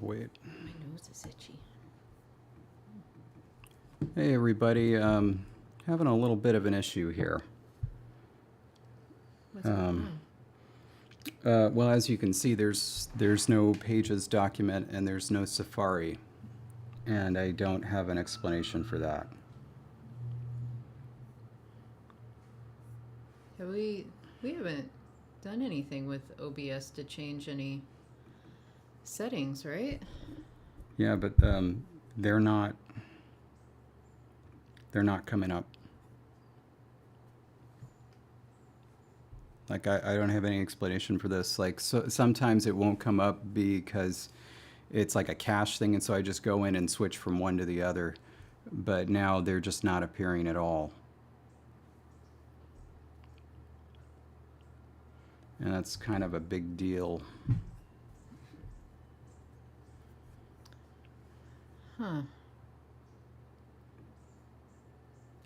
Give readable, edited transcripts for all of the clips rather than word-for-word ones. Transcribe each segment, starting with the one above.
wait. My nose is itchy. Hey, everybody. Having a little bit of an issue here. What's going on? Well, as you can see, there's no Pages document and there's no Safari. And I don't have an explanation for that. We haven't done anything with OBS to change any settings, right? Yeah, but they're not coming up. Like, I don't have any explanation for this. Like, so sometimes it won't come up because it's like a cache thing, and so I just go in and switch from one to the other. But now they're just not appearing at all. And that's kind of a big deal. Huh.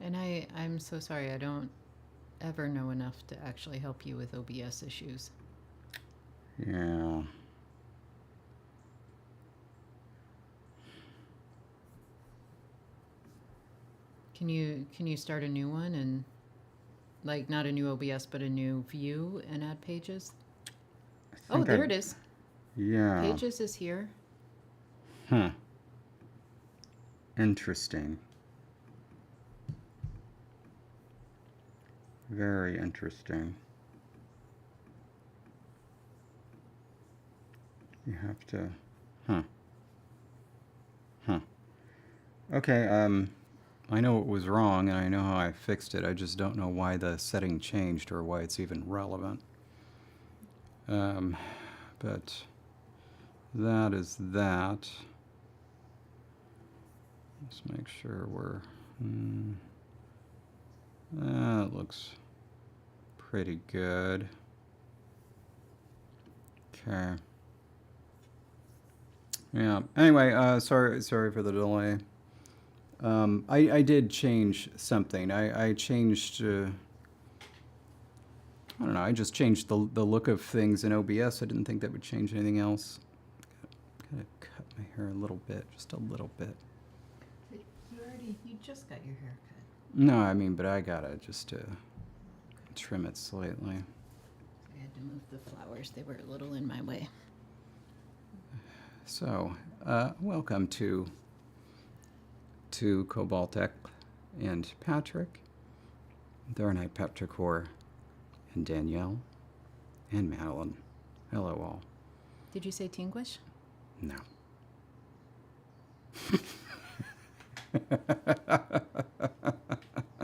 And I'm so sorry, I don't ever know enough to actually help you with OBS issues. Yeah. Can you start a new one and, like, not a new OBS but a new view and add Pages? Oh, there it is. Yeah. Pages is here. Huh. Interesting. Very interesting. You have to... Huh. Okay, I know what was wrong, and I know how I fixed it. I just don't know why the setting changed or why it's even relevant. But that is that. Let's make sure we're... that looks pretty good. Okay. Yeah. Anyway, sorry for the delay. I did change something. I changed. I don't know. I just changed the look of things in OBS. I didn't think that would change anything else. Gotta cut my hair a little bit, just a little bit. You just got your hair cut. No, I mean, but I gotta just trim it slightly. I had to move the flowers. They were a little in my way. So, welcome to Cobaltech and Patrick, Tharnite Pepticor, and Danielle, and Madeline. Hello, all. Did you say Tinglish? No.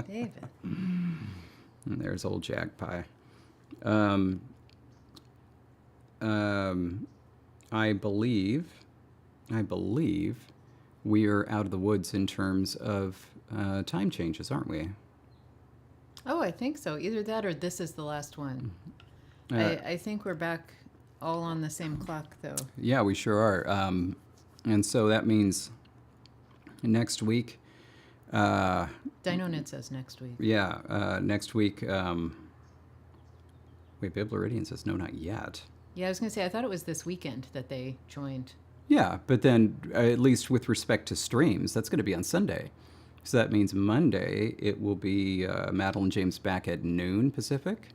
David. And there's old Jack Pie. I believe we are out of the woods in terms of time changes, aren't we? Oh, I think so. Either that or this is the last one. I think we're back all on the same clock, though. Yeah, we sure are. And so that means next week... DinoNet says next week. Yeah, next week... wait, Bibloridian says no, not yet. Yeah, I was going to say, I thought it was this weekend that they joined. Yeah, but then at least with respect to streams, that's going to be on Sunday. So that means Monday it will be Madeline James back at noon Pacific.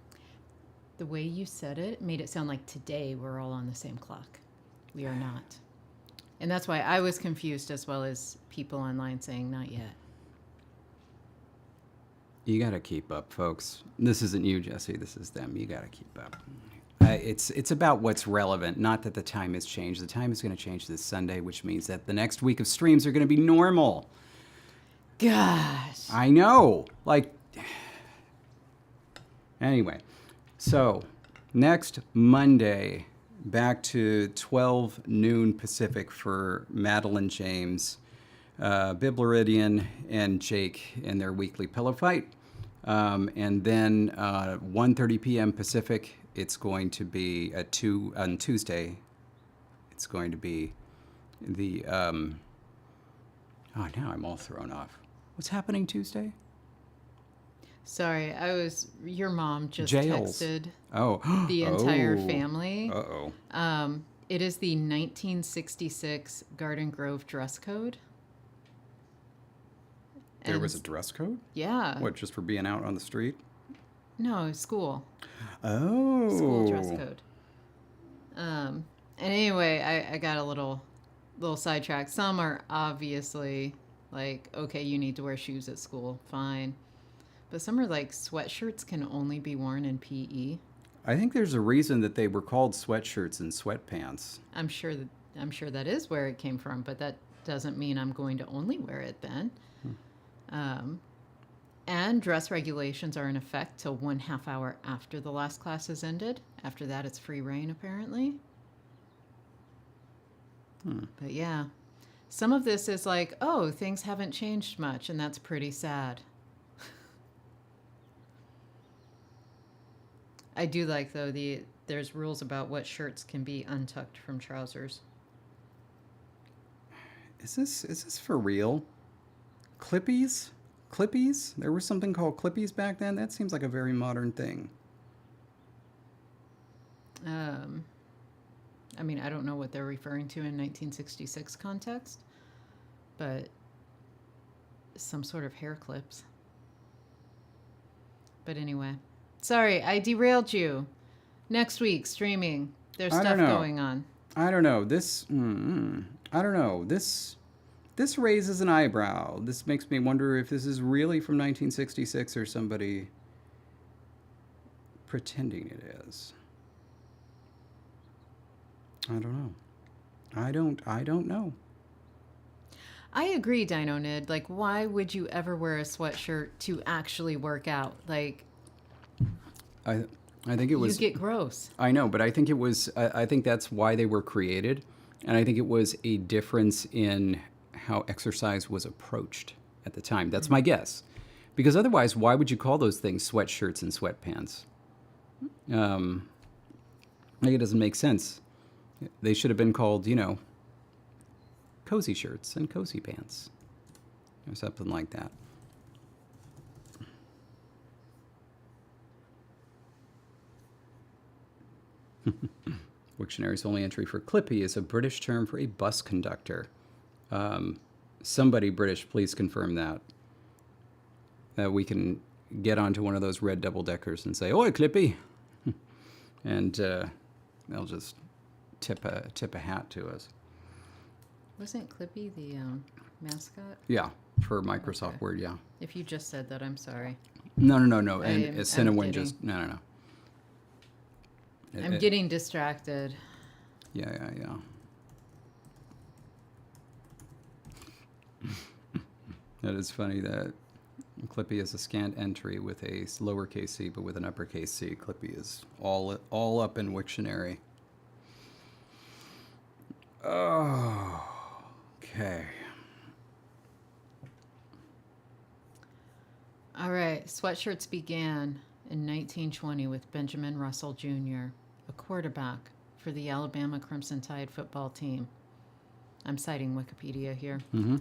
The way you said it made it sound like today we're all on the same clock. We are not. And that's why I was confused, as well as people online saying not yet. You got to keep up, folks. This isn't you, Jesse. This is them. You got to keep up. It's about what's relevant, not that the time has changed. The time is going to change this Sunday, which means that the next week of streams are going to be normal. Gosh. I know. Like, anyway. So, next Monday, back to 12 noon Pacific for Madeline James, Bibloridian, and Jake in their weekly pillow fight. And then 1:30 p.m. Pacific, it's going to be on Tuesday. It's going to be the now I'm all thrown off. What's happening Tuesday? Sorry, your mom just Jails. texted Oh, the entire family. Uh-oh. It is the 1966 Garden Grove dress code. There And was a dress code? yeah. What, just for being out on the street? No, school. Oh. School dress code. And anyway, I got a little sidetracked. Some are obviously like, okay, you need to wear shoes at school. Fine. But some are like sweatshirts can only be worn in PE. I think there's a reason that they were called sweatshirts and sweatpants. I'm sure that is where it came from, but that doesn't mean I'm going to only wear it then. And dress regulations are in effect till 1/2 hour after the last class has ended. After that, it's free reign, apparently. But yeah, some of this is like, oh, things haven't changed much, and that's pretty sad. I do like, though, there's rules about what shirts can be untucked from trousers. Is this for real? Clippies? Clippies? There was something called clippies back then? That seems like a very modern thing. I mean, I don't know what they're referring to in 1966 context, but some sort of hair clips. But anyway, sorry, I derailed you. Next week, streaming. There's I stuff don't know. going on. I don't know. I don't know. This raises an eyebrow. This makes me wonder if this is really from 1966 or somebody pretending it is. I don't know. I don't know. I agree, Dino Nid. Like, why would you ever wear a sweatshirt to actually work out? Like, I think it was. you get gross. I know, but I think it was. I think that's why they were created, and I think it was a difference in how exercise was approached at the time. That's my guess, because otherwise, why would you call those things sweatshirts and sweatpants? Like, it doesn't make sense. They should have been called, cozy shirts and cozy pants, or something like that. Wiktionary's only entry for clippy is a British term for a bus conductor. Somebody British, please confirm that. We can get onto one of those red double-deckers and say, "Oi, Clippy!" and they'll just tip a hat to us. Wasn't Clippy the mascot? Yeah, for Microsoft Okay. Word, yeah. If you just said that, I'm sorry. No. And I'm Cinnamon kidding. just, no. I'm getting distracted. Yeah. That is funny that Clippy is a scant entry with a lowercase c, but with an uppercase c. Clippy is all up in Wiktionary. Oh, okay. All right, sweatshirts began in 1920 with Benjamin Russell Jr., a quarterback for the Alabama Crimson Tide football team. I'm citing Wikipedia here. Mm-hmm.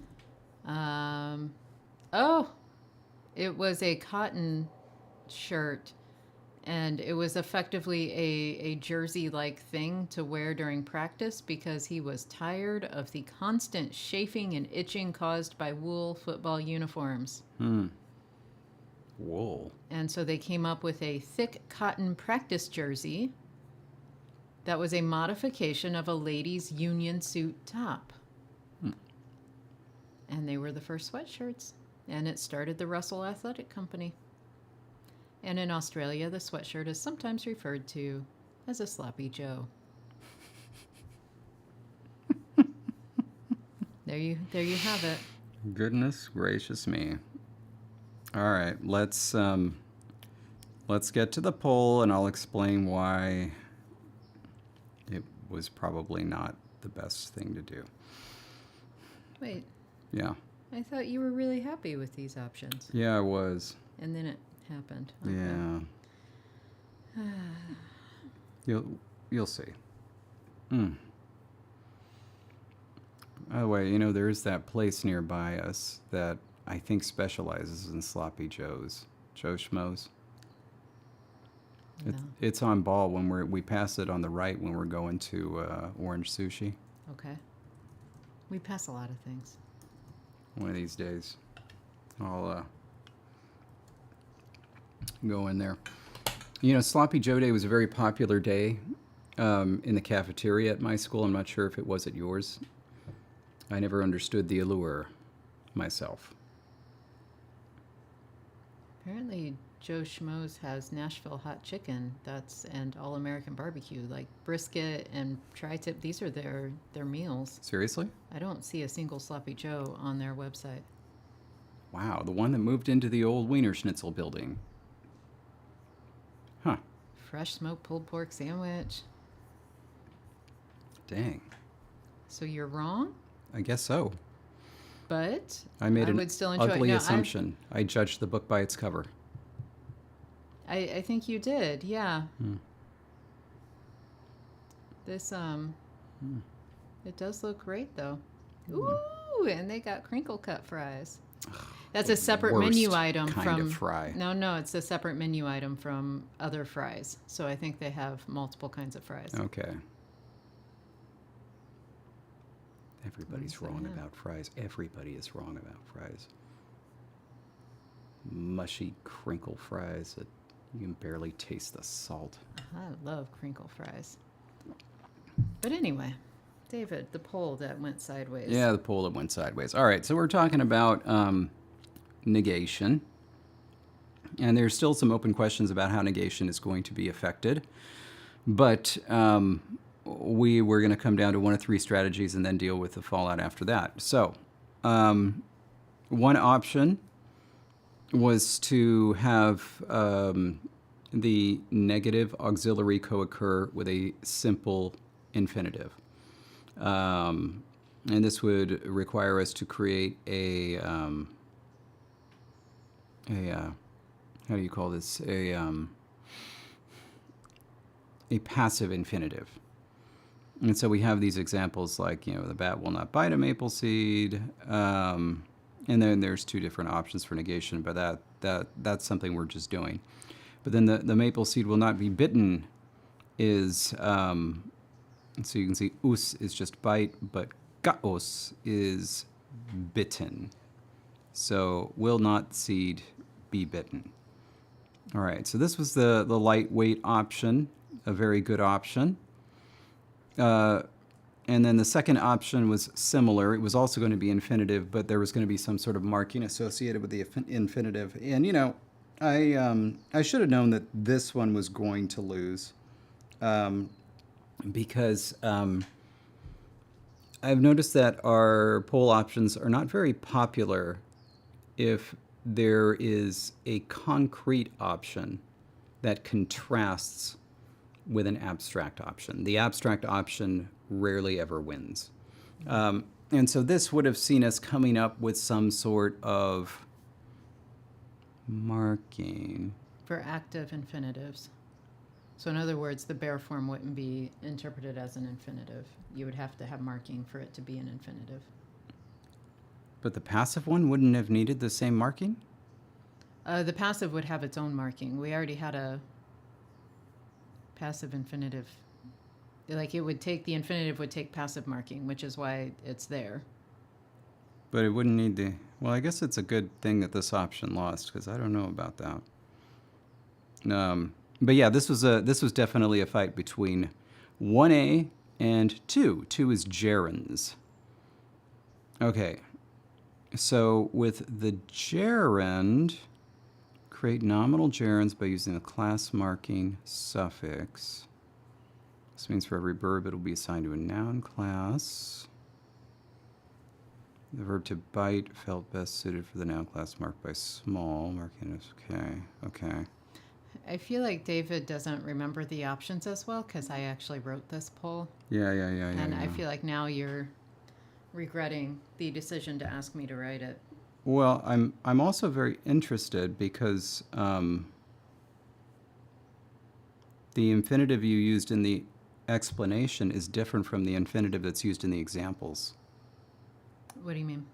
It was a cotton shirt, and it was effectively a jersey-like thing to wear during practice because he was tired of the constant chafing and itching caused by wool football uniforms. Wool. And so they came up with a thick cotton practice jersey that was a modification of a lady's union suit top. And they were the first sweatshirts. And it started the Russell Athletic Company. And in Australia, the sweatshirt is sometimes referred to as a sloppy Joe. There you have it. Goodness gracious me. All right, let's get to the poll, and I'll explain why it was probably not the best thing to do. Wait, Yeah. I thought you were really happy with these options. Yeah, I was. And then it happened. Yeah. You'll see. By the way, there's that place nearby us that I think specializes in sloppy joes. Joe Schmoes. It, No. it's on ball when we pass it on the right when we're going to Orange Sushi Okay. We pass a lot of things. one of these days. I'll go in there. You know, Sloppy Joe Day was a very popular day in the cafeteria at my school. I'm not sure if it was at yours. I never understood the allure myself. Apparently, Joe Schmoes has Nashville hot chicken. And all American barbecue, like brisket and tri-tip. These are their meals. Seriously? I don't see a single Sloppy Joe on their website. Wow, the one that moved into the old Wiener Schnitzel building. Huh. Fresh smoked pulled pork sandwich. Dang. So you're wrong, I guess so. but I made I an would still enjoy it. ugly No, assumption. I judged the book by its cover. I think you did, yeah. Hmm. This it does look great though. Ooh, and they got crinkle cut fries. That's a separate Worst menu item kind from of fry. No, it's a separate menu item from other fries. So I think they have multiple kinds of fries. Okay. Everybody's So, wrong yeah. about fries. Everybody is wrong about fries. Mushy crinkle fries that you can barely taste the salt. I love crinkle fries. But anyway, David, the poll that went sideways. Yeah, the poll that went sideways. All right, so we're talking about negation. And there's still some open questions about how negation is going to be affected. But we were going to come down to one of three strategies and then deal with the fallout after that. So one option was to have the negative auxiliary co-occur with a simple infinitive. And this would require us to create how do you call this? A passive infinitive. And so we have these examples like, you know, the bat will not bite a maple seed. And then there's two different options for negation, but that's something we're just doing. But then the maple seed will not be bitten is, so you can see us is just bite, but kaos is bitten. So will not seed be bitten. All right, so this was the lightweight option, a very good option. And then the second option was similar. It was also going to be infinitive, but there was going to be some sort of marking associated with the infinitive. And, you know, I should have known that this one was going to lose because I've noticed that our poll options are not very popular if there is a concrete option that contrasts with an abstract option. The abstract option rarely ever wins. And so this would have seen us coming up with some sort of marking. For active infinitives. So in other words, the bare form wouldn't be interpreted as an infinitive. You would have to have marking for it to be an infinitive. But the passive one wouldn't have needed the same marking? The passive would have its own marking. We already had a passive infinitive. Like it would take, the infinitive would take passive marking, which is why it's there. But it wouldn't need the... Well, I guess it's a good thing that this option lost, because I don't know about that. But yeah, this was definitely a fight between 1A and 2. 2 is gerunds. Okay. So with the gerund, create nominal gerunds by using the class marking suffix. This means for every verb, it'll be assigned to a noun class. The verb to bite felt best suited for the noun class marked by small. Marking is okay. I feel like David doesn't remember the options as well because I actually wrote this poll. Yeah. And I feel like now you're regretting the decision to ask me to write it. Well, I'm also very interested because the infinitive you used in the explanation is different from the infinitive that's used in the examples. What do you mean?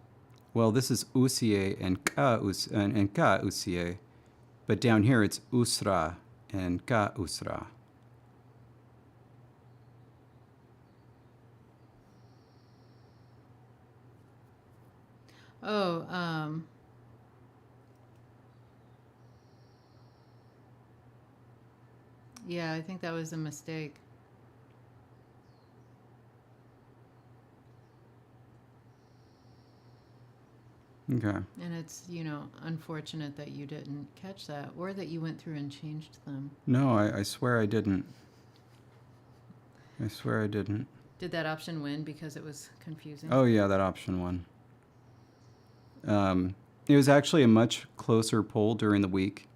Well, this is usie and ka usie, but down here it's usra and ka usra. Oh, yeah, I think that was a mistake. Okay. And it's, unfortunate that you didn't catch that or that you went through and changed them. No, I swear I didn't. I swear I didn't. Did that option win because it was confusing? Oh, yeah, that option won. It was actually a much closer poll during the week.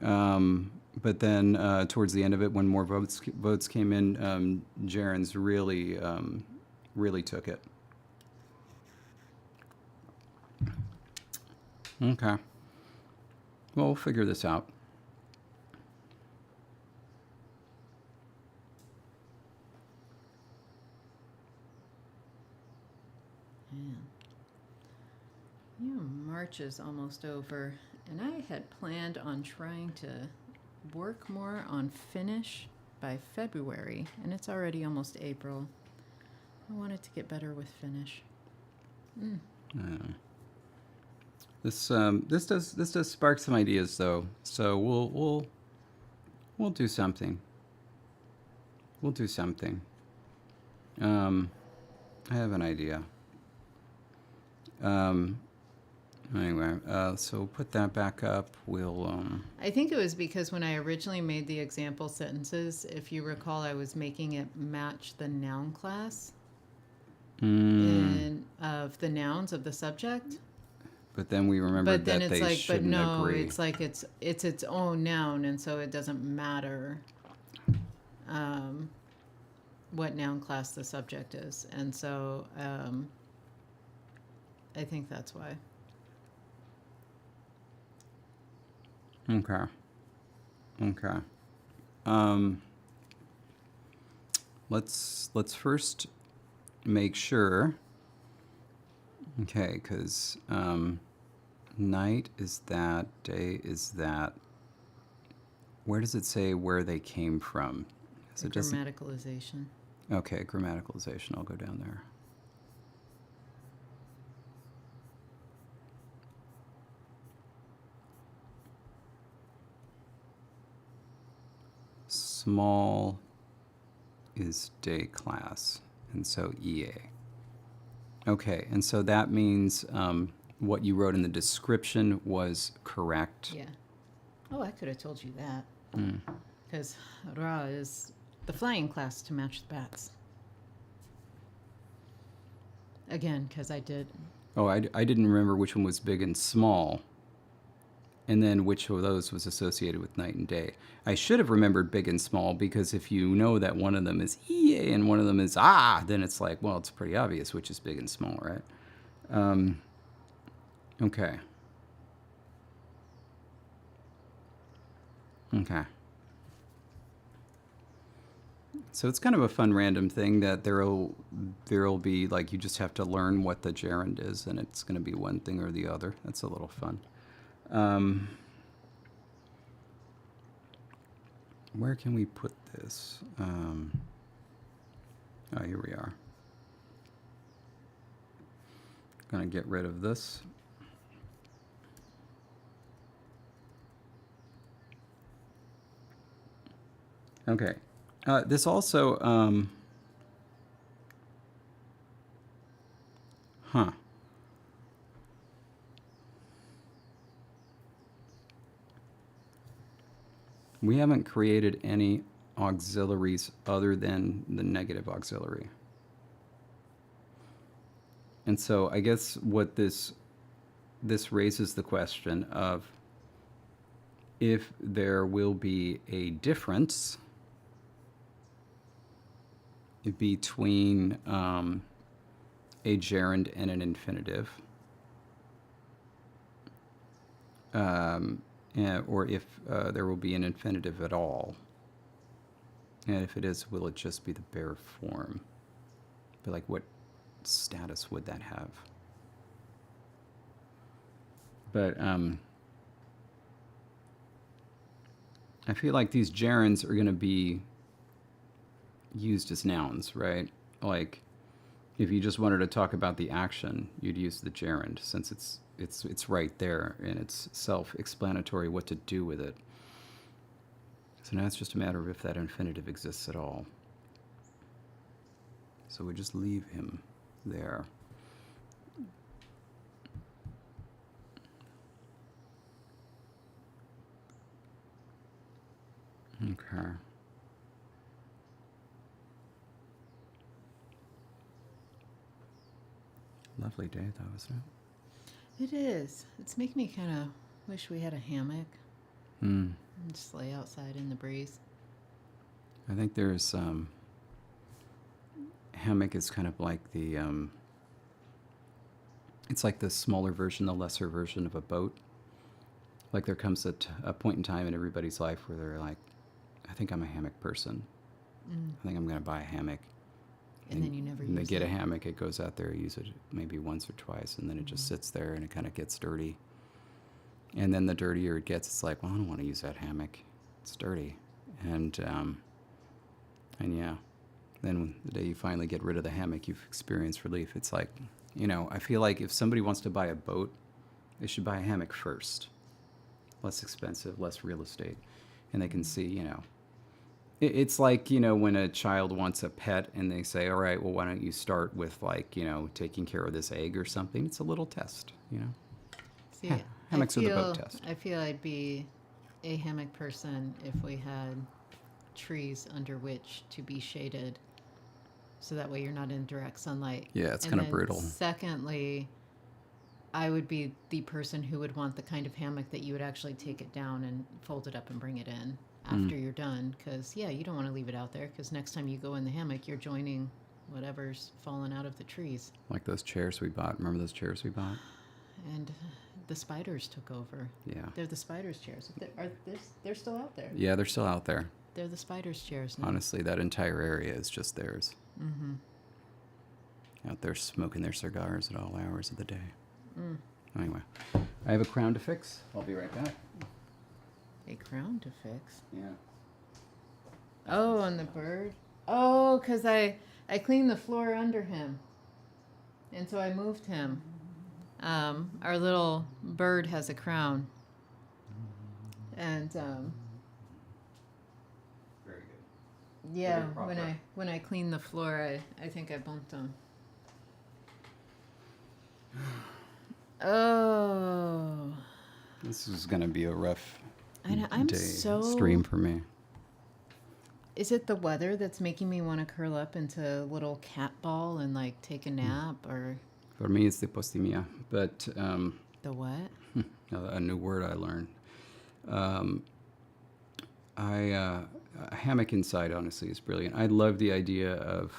But then towards the end of it, when more votes came in, Jaren's really took it. Okay. Well, we'll figure this out. Man. March is almost over, and I had planned on trying to work more on Finnish by February, and it's already almost April. I wanted to get better with Finnish. This does spark some ideas though. So we'll do something. We'll do something. I have an idea. Anyway, so put that back up. We'll I think it was because when I originally made the example sentences, if you recall, I was making it match the noun class of the nouns of the subject. But then we remembered But then that it's they like, but shouldn't no, agree. it's like it's its own noun, and so it doesn't matter what noun class the subject is, and so I think that's why. Okay. Okay. Let's first make sure. Okay, because night is that, day is that. Where does it say where they came from? The grammaticalization. Okay, grammaticalization. I'll go down there. Small is day class, and so EA. Okay, and so that means what you wrote in the description was correct. Yeah. Oh, I could have told you that. Because Ra is the flying class to match the bats. Again, because I did. Oh, I didn't remember which one was big and small, and then which of those was associated with night and day. I should have remembered big and small, because if you know that one of them is EA and one of them is then it's like, well, it's pretty obvious which is big and small, right? Okay. Okay. So it's kind of a fun random thing that there'll be, like, you just have to learn what the gerund is, and it's going to be one thing or the other. That's a little fun. Where can we put this? Oh, here we are. Going to get rid of this. Okay. This also, we haven't created any auxiliaries other than the negative auxiliary. And so I guess what this raises the question of if there will be a difference between a gerund and an infinitive, or if there will be an infinitive at all. And if it is, will it just be the bare form? But like, what status would that have? But I feel like these gerunds are going to be used as nouns, right? Like, if you just wanted to talk about the action, you'd use the gerund since it's right there and it's self-explanatory what to do with it. So now it's just a matter of if that infinitive exists at all. So we just leave him there. Okay. Lovely day though, isn't It is. It's making me kind of wish we had a hammock it? and just lay outside in the breeze. I think there's hammock is kind of like the it's like the smaller version, the lesser version of a boat. Like there comes a point in time in everybody's life where they're like, I think I'm a hammock person. I think I'm going to buy a hammock. And then you never and they use get it. a hammock, it goes out there, use it maybe once or twice, and then it just sits there and it kind of gets dirty. And then the dirtier it gets, it's like, well, I don't want to use that hammock. It's dirty. And yeah, then when the day you finally get rid of the hammock, you've experienced relief. It's like, you know, I feel like if somebody wants to buy a boat, they should buy a hammock first. Less expensive, less real estate. And they can see, you know, it's like, you know, when a child wants a pet and they say, all right, well, why don't you start with like, you know, taking care of this egg or something? It's a little test, you know. See, Hammocks are the boat test. I feel I'd be a hammock person if we had trees under which to be shaded, so that way you're not in direct sunlight. Yeah, it's And kind of then brutal. Secondly, I would be the person who would want the kind of hammock that you would actually take it down and fold it up and bring it in after you're done. Because, yeah, you don't want to leave it out there because next time you go in the hammock, you're joining whatever's fallen out of the trees. Like those chairs we bought. Remember those chairs we bought? And the spiders took over. Yeah. They're the spiders' chairs. They're still out there. Yeah, they're still out there. They're the spiders' chairs now. Honestly, that entire area is just theirs. Mm-hmm. Out there smoking their cigars at all hours of the day. Anyway, I have a crown to fix. I'll be right back. A crown to fix. Yeah. Oh, and the bird. Oh, because I cleaned the floor under him, and so I moved him. Our little bird has a crown, and Very good. yeah, Very proper. when I cleaned the floor, I think I bumped him. Oh, This is going to be a rough I'm day so. stream for me. Is it the weather that's making me want to curl up into a little cat ball and like take a nap, or For me, it's the postimia, but the what? a new word I learned. A hammock inside, honestly, is brilliant. I love the idea of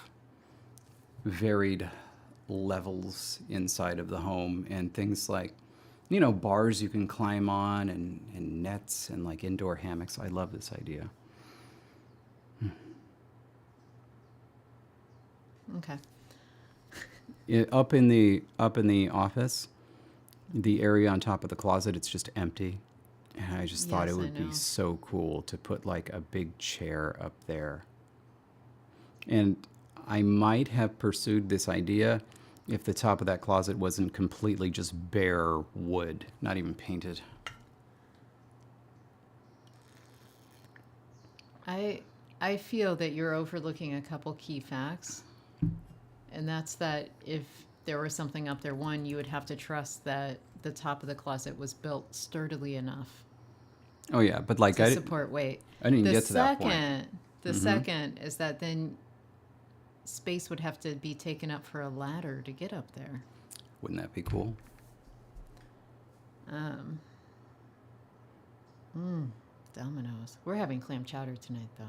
varied levels inside of the home and things like, you know, bars you can climb on and nets and like indoor hammocks. I love this idea. Okay. Up in the office, the area on top of the closet, it's just empty. And I just thought Yes, it I would be know. so cool to put like a big chair up there. And I might have pursued this idea if the top of that closet wasn't completely just bare wood, not even painted. I feel that you're overlooking a couple key facts, and that's that if there was something up there, one, you would have to trust that the top of the closet was built sturdily enough Oh yeah, but like to support weight. I didn't The get to that point. The second is that then space would have to be taken up for a ladder to get up there. Wouldn't that be cool? Dominoes. We're having clam chowder tonight, though.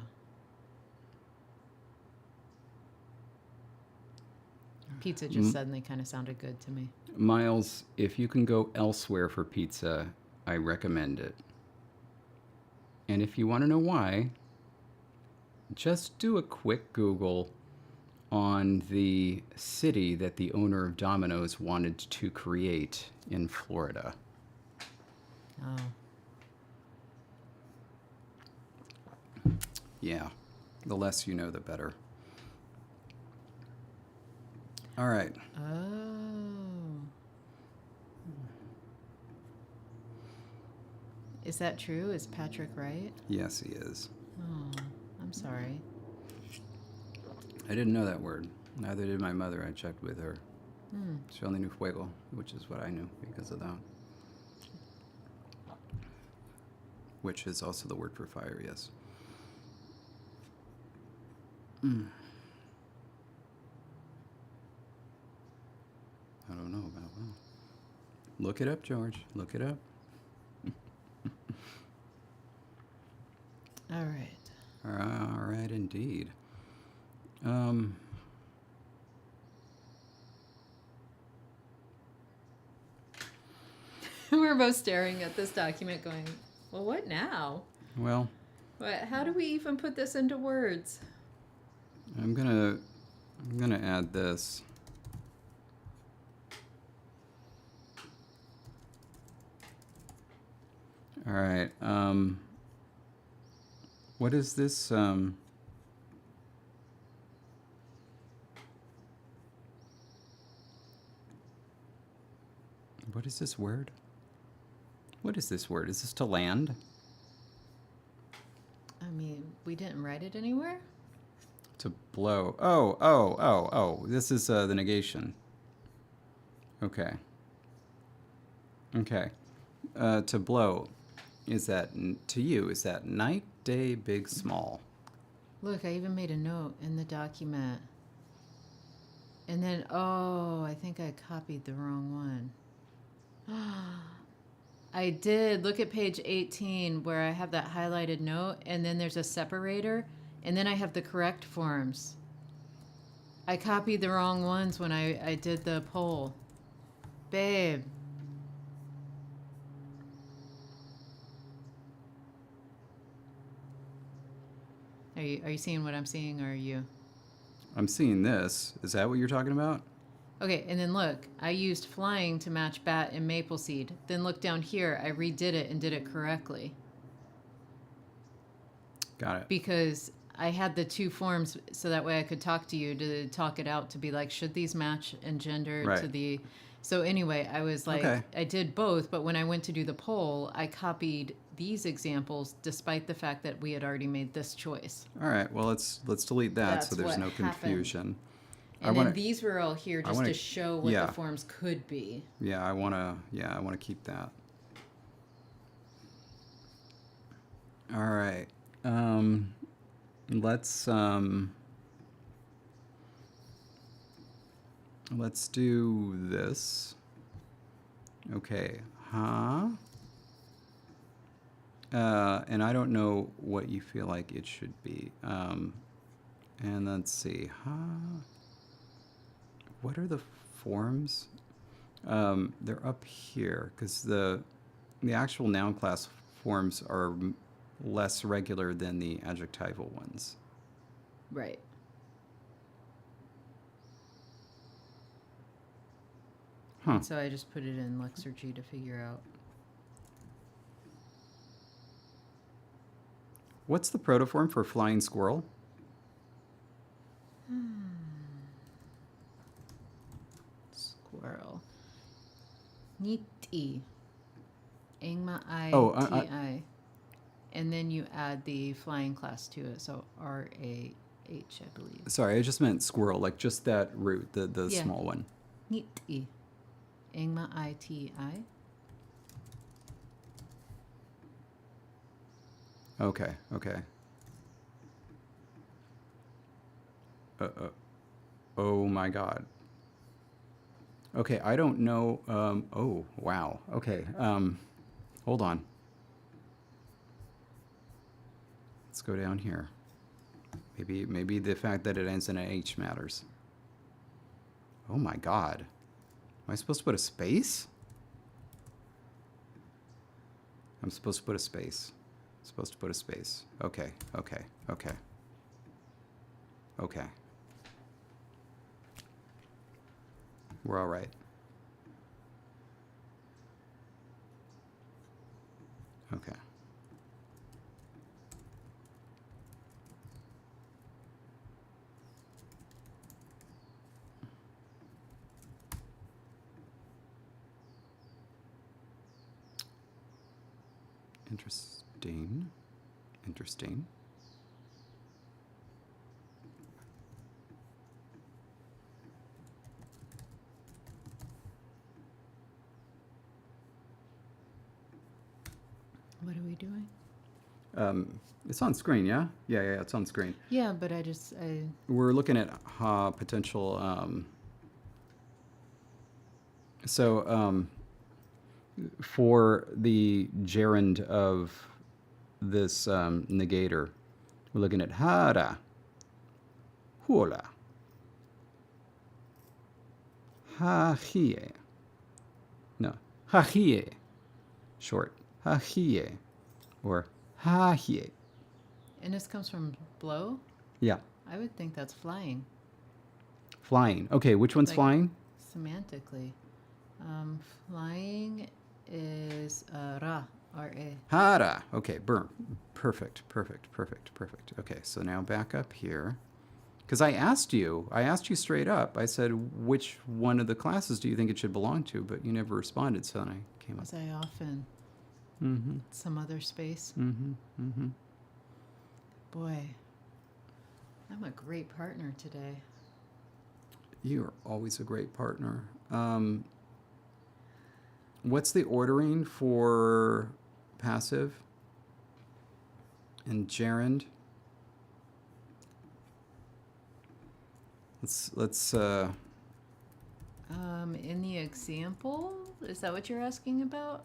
Pizza just suddenly kind of sounded good to me. Miles, if you can go elsewhere for pizza, I recommend it. And if you want to know why, just do a quick Google on the city that the owner of Domino's wanted to create in Florida. Oh. Yeah. The less you know, the better. All right. Oh. Is that true? Is Patrick right? Yes, he is. Oh, I'm sorry. I didn't know that word. Neither did my mother. I checked with her. Hmm. She only knew fuego, which is what I knew because of that. Which is also the word for fire, yes. I don't know about that. Look it up, George. Look it up. All right. All right, indeed. We're both staring at this document going, well, what now? Well, How do we even put this into words? I'm gonna add this. All right. What is this? What is this word? What is this word? Is this to land? I mean, we didn't write it anywhere? To blow. Oh. This is the negation. Okay. Okay. To blow. Is that, to you, is that night, day, big, small? Look, I even made a note in the document. And then, oh, I think I copied the wrong one. I did. Look at page 18 where I have that highlighted note, and then there's a separator, and then I have the correct forms. I copied the wrong ones when I did the poll. Babe. Are you seeing what I'm seeing, or are you? I'm seeing this. Is that what you're talking about? Okay, and then look, I used flying to match bat and maple seed. Then look down here, I redid it and did it correctly. Got it. Because I had the two forms so that way I could talk to you to talk it out to be like, should these match and gender Right. to the. So anyway, I was like, Okay. I did both, but when I went to do the poll, I copied these examples despite the fact that we had already made this choice. All right. Well, let's delete that so That's there's what no happened. confusion. And then these were all here just wanna- to show what yeah. the forms could be. Yeah, I wanna keep that. All right. Let's do this. Okay. Huh? And I don't know what you feel like it should be. And let's see. Huh? What are the forms? They're up here because the actual noun class forms are less regular than the adjectival ones. Right. Huh. And so I just put it in Lexergy to figure out. What's the protoform for flying squirrel? Squirrel. Niti. Ingma Oh, I. And then you add the flying class to it. So RAH, I believe. Sorry, I just meant squirrel, like just that root, the Yeah. small one. Niti. Ingma ITI. Okay. Oh my God. Okay, I don't know. Oh, wow. Okay. Hold on. Let's go down here. Maybe the fact that it ends in an H matters. Oh my God. Am I supposed to put a space? I'm supposed to put a space. Okay. We're all right. Okay. Interesting. Interesting. What are we doing? It's on screen, yeah? Yeah, it's on screen. Yeah, but I We're looking at potential. For the gerund of this negator, we're looking at hara, hula, hahie. No, hahie, short, hahie, or hahie. and this comes from blow. Yeah, I would think that's flying. flying. Okay, which one's Like- flying? Semantically, flying is ra, R-A. Hara. Okay, burn. Perfect. Okay, so now back up here. Because I asked you straight up. I said, which one of the classes do you think it should belong to? But you never responded, so then I came up. Was I off in Mm-hmm. some other space? Mm-hmm. Mm-hmm. Boy, I'm a great partner today. You're always a great partner. What's the ordering for passive and gerund? Let's In the example, is that what you're asking about?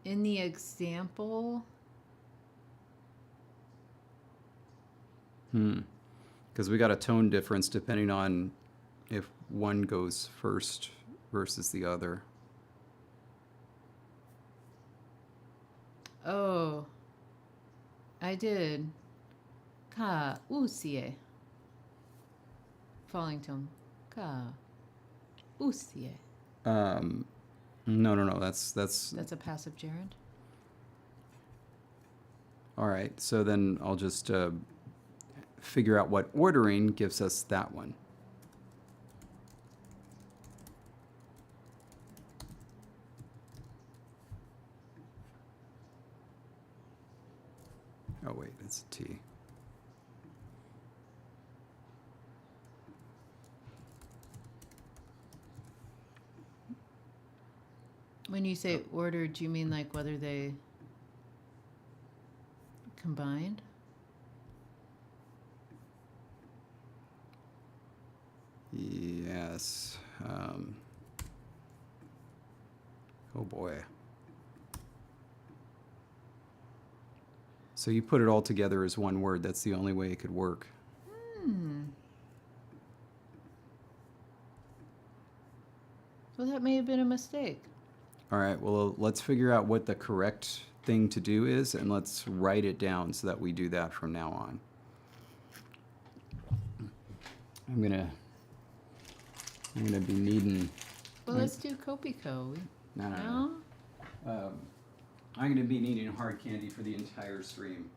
In the example, because we got a tone difference depending on if one goes first versus the other. oh, I did. Ka usie. Falling tone. Ka usie. No. That's That's a passive gerund. all right. So then I'll just figure out what ordering gives us that one. Oh wait, it's a T. When you say ordered, do you mean like whether they combined? Yes. Oh boy. So you put it all together as one word. That's the only way it could work. Well, that may have been a mistake. All right. Well, let's figure out what the correct thing to do is, and let's write it down so that we do that from now on. I'm gonna be needing. Well, let's do Kopiko. No. I'm gonna be needing hard candy for the entire stream.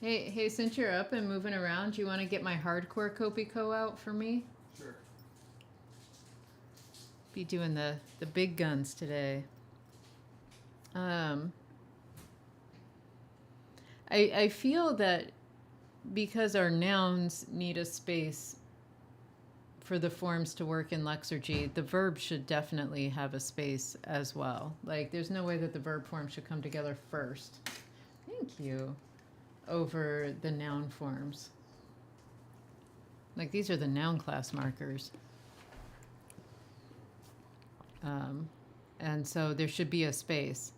Hey, since you're up and moving around, do you want to get my hardcore Kopiko out for me? Sure. Be doing the big guns today. I feel that because our nouns need a space for the forms to work in Lexergy, the verb should definitely have a space as well. Like, there's no way that the verb form should come together first. Thank you. Over the noun forms. Like, these are the noun class markers. And so there should be a space.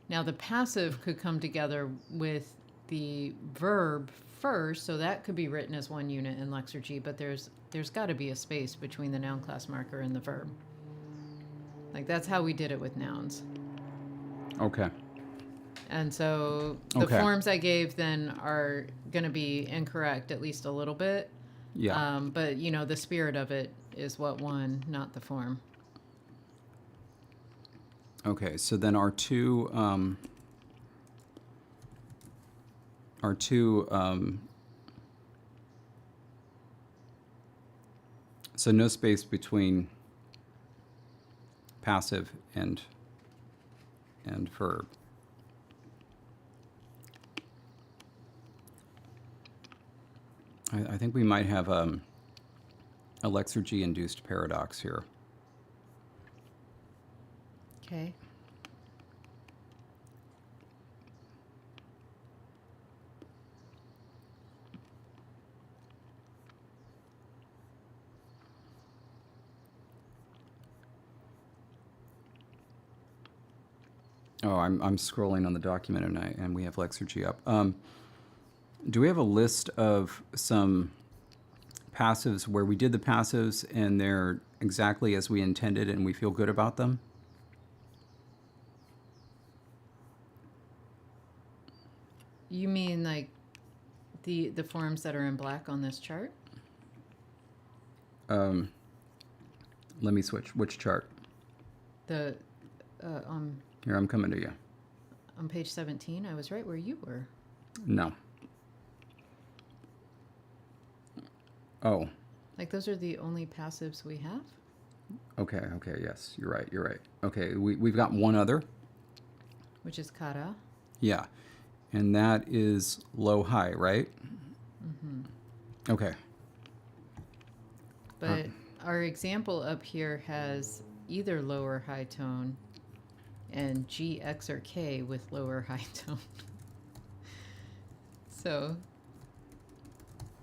Now, the passive could come together with the verb first, so that could be written as one unit in Lexergy, but there's got to be a space between the noun class marker and the verb. Like, that's how we did it with nouns. Okay. And so the Okay. forms I gave then are going to be incorrect at least a little bit. Yeah. But, you know, the spirit of it is what won, not the form. Okay. So then our two So no space between passive and verb. I think we might have a Lexergy-induced paradox here. Okay. Oh, I'm scrolling on the document and we have Lexergy up. Do we have a list of some passives where we did the passives and they're exactly as we intended and we feel good about them? You mean like the forms that are in black on this chart? Let me switch. Which chart? The Here, I'm coming to you. on page 17, I was right where you were. No. Oh, Like those are the only passives we have? okay, yes, you're right. Okay, we've got one other. Which is kara. Yeah, and that is low-high, right? Okay. But our example up here has either low or high tone and G, X, or K with low or high tone. So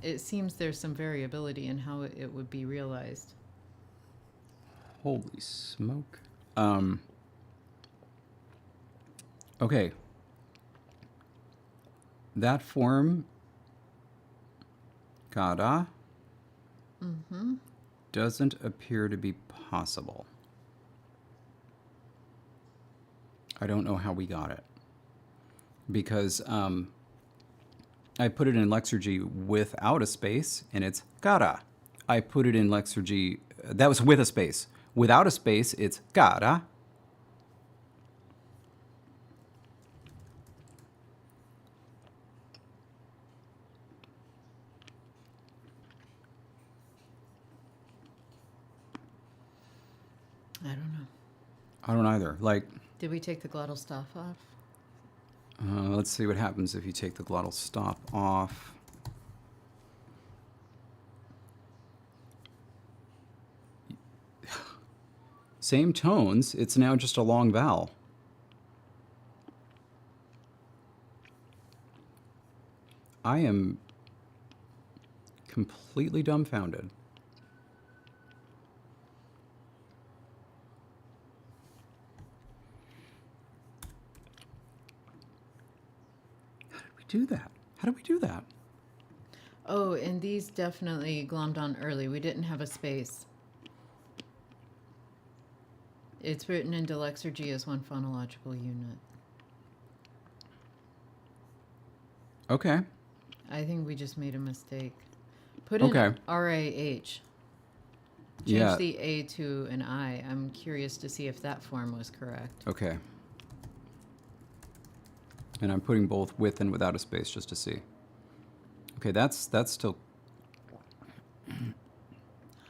it seems there's some variability in how it would be realized. Holy smoke. Okay. That form, kara, doesn't appear to be possible. I don't know how we got it. Because I put it in Lexergy without a space, and it's kara. I put it in Lexergy, that was with a space. Without a space, it's kara. I don't know. I don't either. Like, Did we take the glottal stop off? let's see what happens if you take the glottal stop off. Same tones, it's now just a long vowel. I am completely dumbfounded. How did we do that? How did we do that? Oh, and these definitely glommed on early. We didn't have a space. It's written into Lexergy as one phonological unit. Okay. I think we just made a mistake. Put in Okay. RAH. Change Yeah. the A to an I. I'm curious to see if that form was correct. Okay. And I'm putting both with and without a space just to see. Okay, that's still...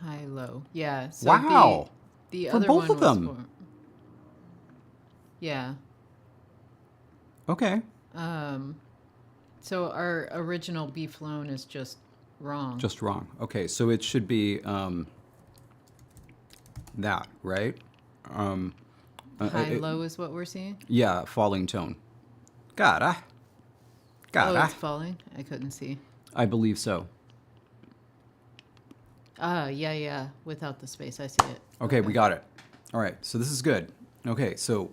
High, low. Yeah. So Wow! The For other both one of them. was yeah. Okay. So our original B flown is just wrong. Just wrong. Okay, so it should be that, right? High, low is what we're seeing? Yeah, falling tone. Kara. Oh, Kara. it's falling? I couldn't see. I believe so. Yeah. Without the space, I see it. Okay, we got it. All right, so this is good. Okay, so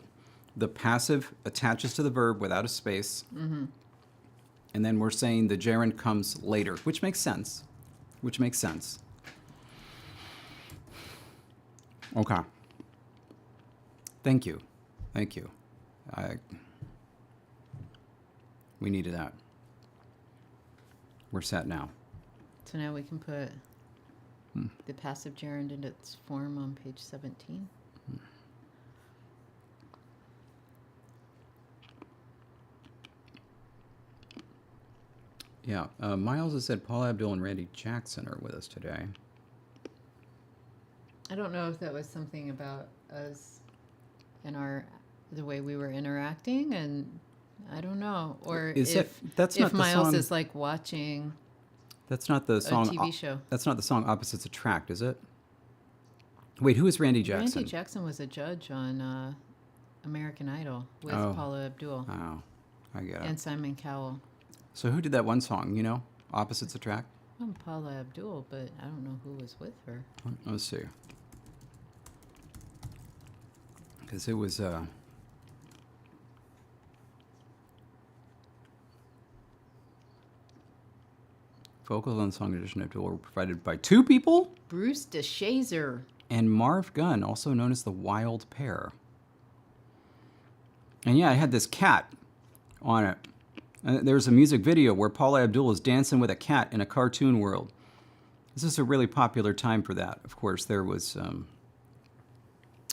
the passive attaches to the verb without a space. And then we're saying the gerund comes later, which makes sense. Okay. Thank you. We needed that. We're set now. So now we can put the passive gerund in its form on page 17. Yeah, Miles has said Paul Abdul and Randy Jackson are with us today. I don't know if that was something about us and the way we were interacting, and I don't know, or Is it? That's if not the Miles song. is like watching That's not the a song. TV show. That's not the song "Opposites Attract," is it? Wait, who is Randy Jackson? Randy Jackson was a judge on American Idol with Oh. Paula Abdul Oh, I get it. and Simon Cowell. So who did that one song? You know, "Opposites Attract." I'm Paula Abdul, but I don't know who was with her. Let's see. Because it was. Vocals on the song edition of Abdul were provided by two people, Bruce DeShazer. and Marv Gunn, also known as the Wild Pair. And yeah, I had this cat on it. There's a music video where Paula Abdul is dancing with a cat in a cartoon world. This is a really popular time for that. Of course, there was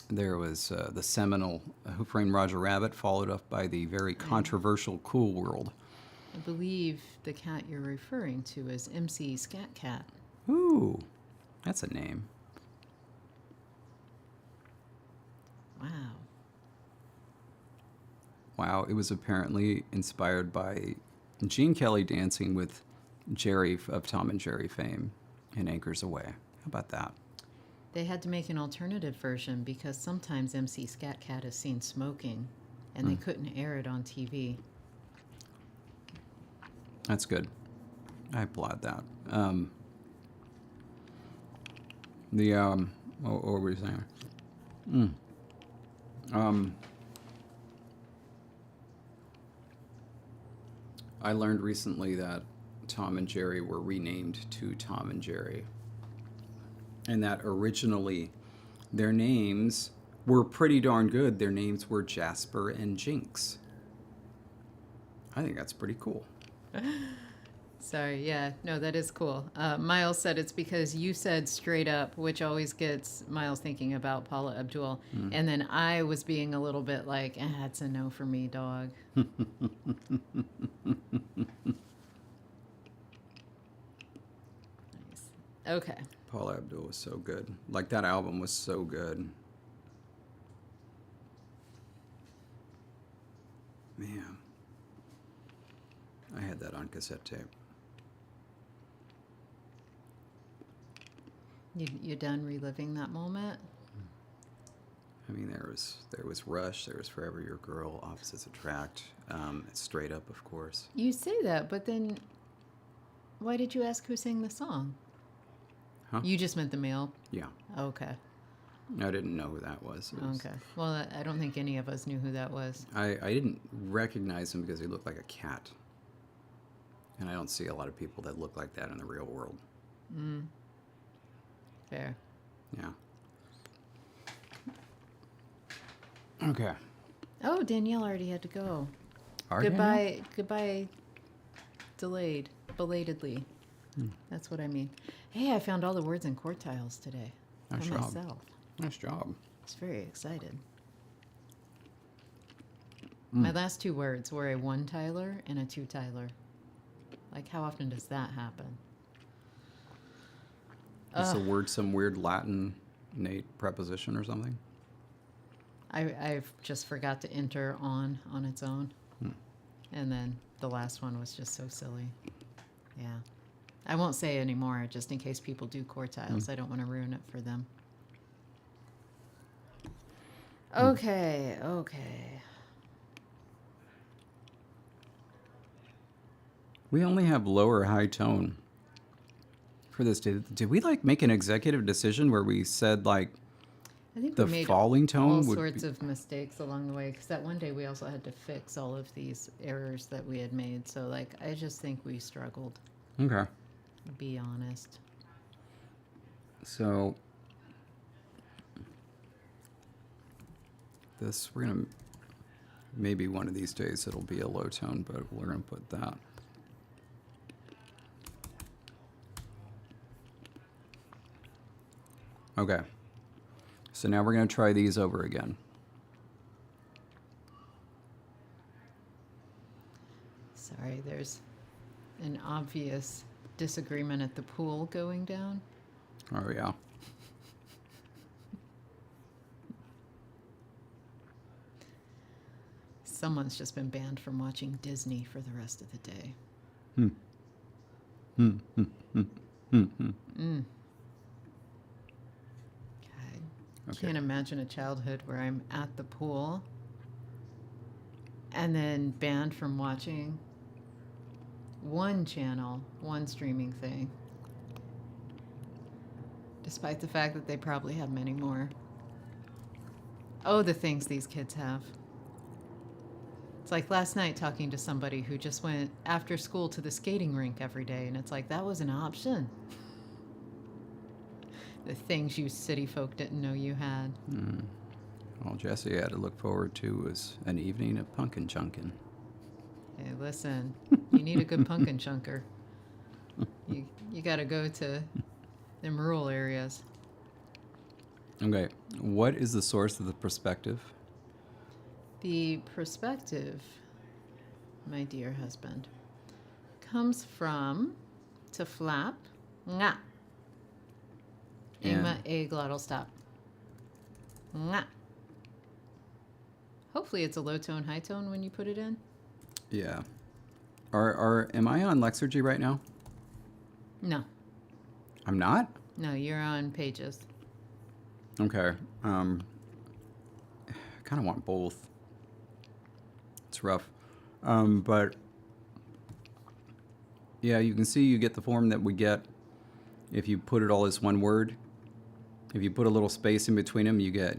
the seminal Who Framed Roger Rabbit, followed up by the very controversial Cool World. I believe the cat you're referring to is MC Scat Cat. Ooh, that's a name. Wow. Wow, it was apparently inspired by Gene Kelly dancing with Jerry of Tom and Jerry fame in Anchors Away. How about that? They had to make an alternative version because sometimes MC Scat Cat is seen smoking, and they couldn't air it on TV. That's good. I applaud that. What were you saying? I learned recently that Tom and Jerry were renamed to Tom and Jerry. And that originally their names were pretty darn good. Their names were Jasper and Jinx. I think that's pretty cool. Sorry, yeah, no, that is cool. Miles said it's because you said straight up, which always gets Miles thinking about Paula Abdul. And then I was being a little bit like, it's a no for me, dog. Nice. Okay. Paula Abdul was so good. Like, that album was so good. Man. I had that on cassette tape. You done reliving that moment? I mean, there was Rush, there was Forever Your Girl, Opposites Attract, Straight Up, of course. You say that, but then why did you ask who sang the song? Huh? You just meant the male? Yeah. Okay. I didn't know who that was. Okay. Well, I don't think any of us knew who that was. I didn't recognize him because he looked like a cat. And I don't see a lot of people that look like that in the real world. Fair. Yeah. Okay. Oh, Danielle already had to go. Are Goodbye. Goodbye. Belatedly. That's what I mean. Hey, I found all the words in quartiles today. Nice For job. myself. Nice job. I was very excited. My last two words were a one-tiler and a two-tiler. Like, how often does that happen? Is the word some weird Latin Nate preposition or something? I've just forgot to enter on its own. And then the last one was just so silly. Yeah. I won't say anymore, just in case people do quartiles. I don't want to ruin it for them. Okay. We only have lower high tone for this. Did we like make an executive decision where we said like I think the we made falling tone all would sorts be, of mistakes along the way, because that one day we also had to fix all of these errors that we had made. So, like, I just think we struggled, okay. to be honest. So this we're gonna maybe one of these days it'll be a low tone, but we're gonna put that. Okay. So now we're going to try these over again. Sorry, there's an obvious disagreement at the pool going down. Oh, yeah. Someone's just been banned from watching Disney for the rest of the day. Hmm. Hmm. Hmm. Hmm. Hmm. Hmm. God. Okay. Can't imagine a childhood where I'm at the pool and then banned from watching one channel, one streaming thing, despite the fact that they probably have many more. Oh, the things these kids have. It's like last night talking to somebody who just went after school to the skating rink every day, and it's like that was an option. The things you city folk didn't know you had. All Jesse had to look forward to was an evening of pumpkin chunking. Hey, listen, you need a good pumpkin chunker. You got to go to them rural areas. Okay. What is the source of the perspective? The perspective, my dear husband, comes from to flap, nga. Igma, a glottal stop. Nga. Hopefully it's a low tone, high tone when you put it in. Yeah. Am I on Lexergy right now? No, I'm not? no, you're on pages. Okay. I kind of want both. It's rough. But yeah, you can see you get the form that we get if you put it all as one word. If you put a little space in between them, you get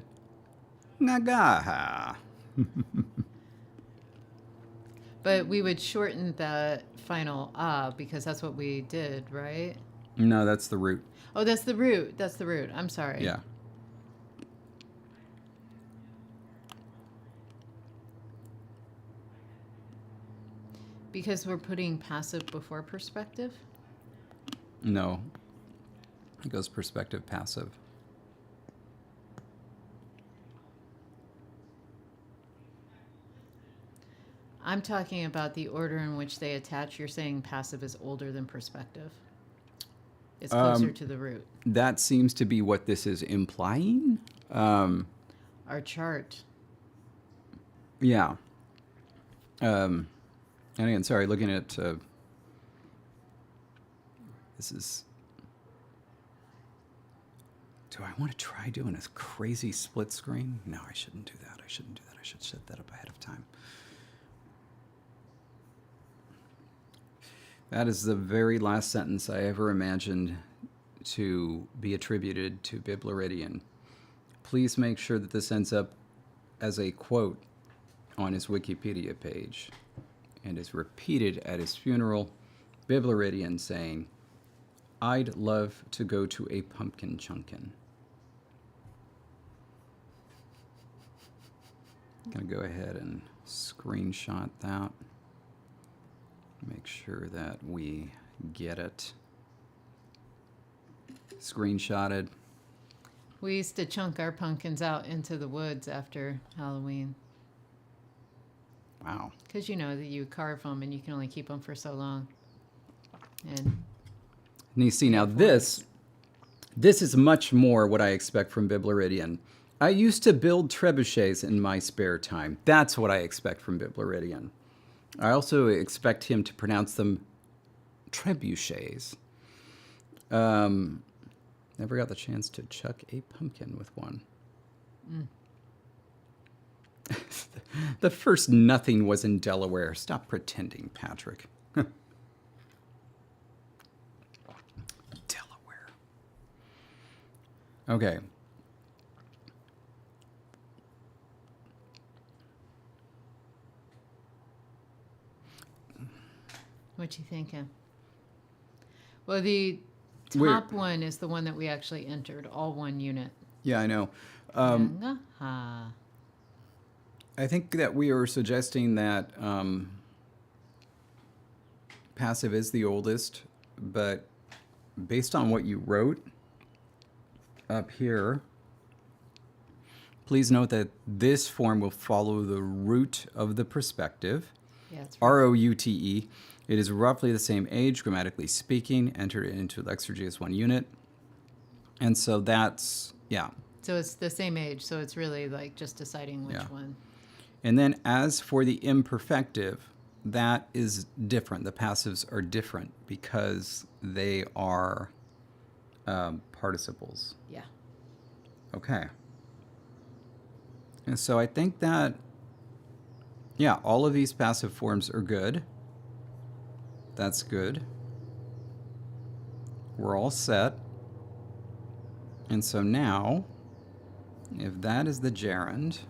Nagaha. But we would shorten that final because that's what we did, right? No, that's the root. Oh, that's the root. That's the root. I'm sorry. Yeah. Because we're putting passive before perspective? No. It goes perspective passive. I'm talking about the order in which they attach. You're saying passive is older than perspective. It's closer to the root. That seems to be what this is implying. Our chart. Yeah. And again, sorry, looking at this is. Do I want to try doing a crazy split screen? No, I shouldn't do that. I shouldn't do that. I should set that up ahead of time. That is the very last sentence I ever imagined to be attributed to Biblaridian. Please make sure that this ends up as a quote on his Wikipedia page and is repeated at his funeral. Biblaridian saying, "I'd love to go to a pumpkin chunkin'." Gonna go ahead and screenshot that. Make sure that we get it screenshotted. We used to chunk our pumpkins out into the woods after Halloween. Wow. Because you know that you carve them and you can only keep them for so long. And you see, now this is much more what I expect from Biblaridian. I used to build trebuchets in my spare time. That's what I expect from Biblaridian. I also expect him to pronounce them trebuchets. Never got the chance to chuck a pumpkin with one. The first nothing was in Delaware. Stop pretending, Patrick. Delaware. Okay. what you thinking? Well, the top one is the one that we actually entered, all one unit. Yeah, I know. I think that we are suggesting that passive is the oldest, but based on what you wrote up here, please note that this form will follow the root of the perspective. Yeah, it's right. ROUTE. It is roughly the same age, grammatically speaking, entered into Lexergy as one unit. And so that's, yeah. So it's the same age, so it's really like just deciding which Yeah. one. And then as for the imperfective, that is different. The passives are different because they are participles. Yeah. Okay. And so I think that, yeah, all of these passive forms are good. That's good. We're all set. And so now, if that is the gerund,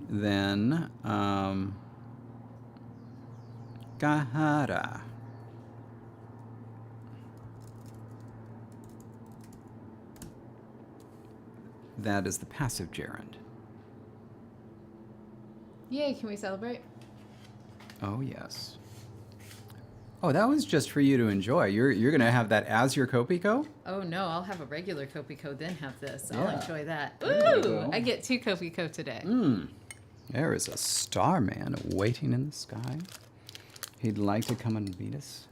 then kahara. That is the passive gerund. Yay, can we celebrate? Oh, yes. Oh, that was just for you to enjoy. You're going to have that as your Kopiko? Oh no, I'll have a regular Kopiko, then have this. I'll Yeah. enjoy that. There you Ooh, go. I get 2 Kopiko today. There is a starman waiting in the sky. He'd like to come and meet us,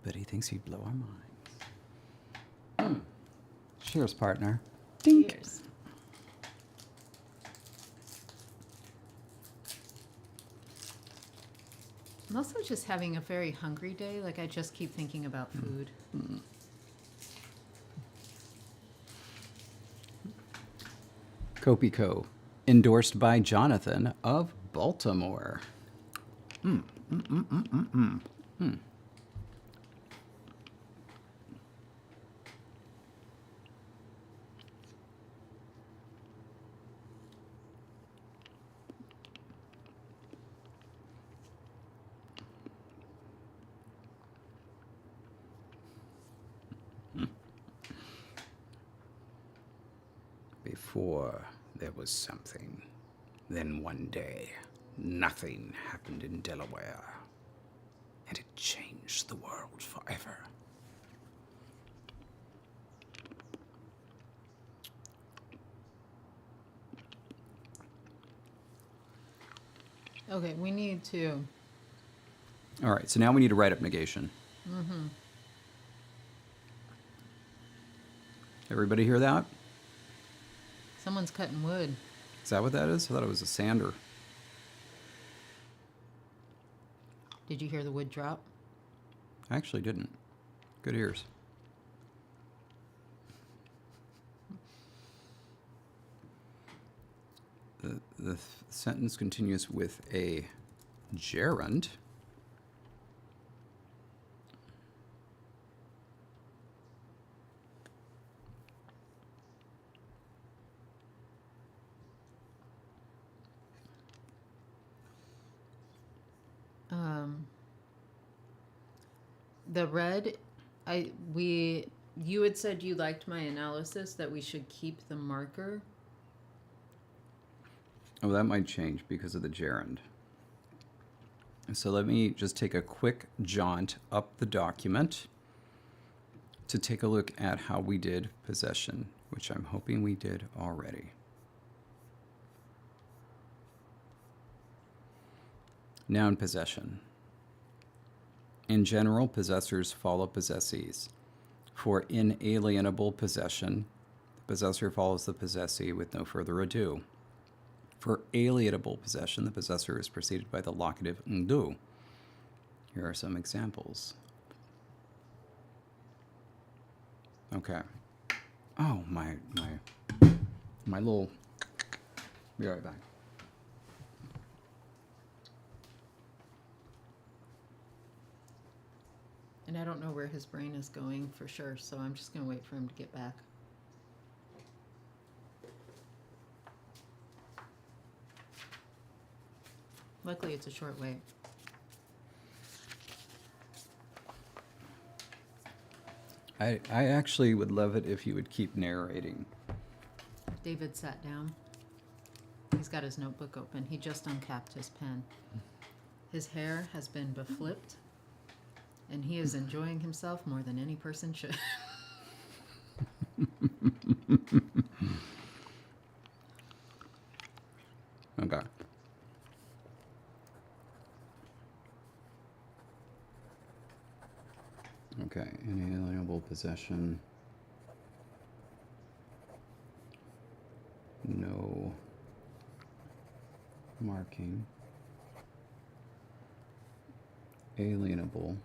but he thinks he'd blow our minds. Cheers, partner. Dink. Cheers. I'm also just having a very hungry day. Like, I just keep thinking about food. Kopiko, endorsed by Jonathan of Baltimore. Before there was something, then one day, nothing happened in Delaware, and it changed the world forever. Okay, we need to. All right, so now we need to write up negation. Everybody hear that? Someone's cutting wood. Is that what that is? I thought it was a sander. Did you hear the wood drop? I actually didn't. Good ears. The sentence continues with a gerund. The red, you had said you liked my analysis that we should keep the marker. Oh, that might change because of the gerund. So let me just take a quick jaunt up the document to take a look at how we did possession, which I'm hoping we did already. Noun possession. In general, possessors follow possessees. For inalienable possession, the possessor follows the possessee with no further ado. For alienable possession, the possessor is preceded by the locative ndu. Here are some examples. Okay. Oh, my little... Be right back. And I don't know where his brain is going for sure, so I'm just going to wait for him to get back. Luckily, it's a short wait. I actually would love it if you would keep narrating. David sat down. He's got his notebook open. He just uncapped his pen. His hair has been beflipped, and he is enjoying himself more than any person should. Okay. Okay, inalienable possession. No marking, alienable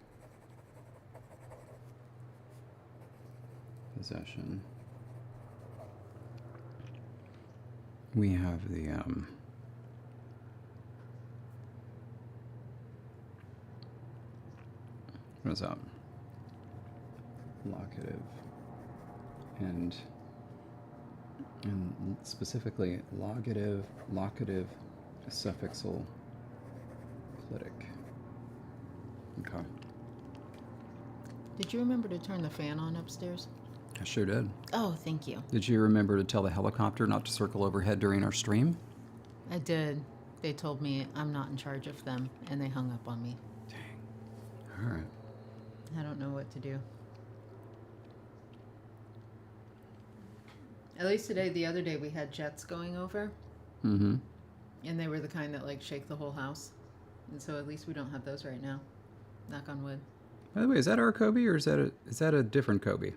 possession. We have the what is that? Locative and specifically locative suffixal clitic. Okay. Did you remember to turn the fan on upstairs? I sure did. Oh, thank you. Did you remember to tell the helicopter not to circle overhead during our stream? I did. They told me I'm not in charge of them, and they hung up on me. Dang. All right. I don't know what to do. At least today, the other day, we had jets going over, Mm-hmm. and they were the kind that like shake the whole house. And so at least we don't have those right now. Knock on wood. By the way, is that our Kobe or is that a different Kobe?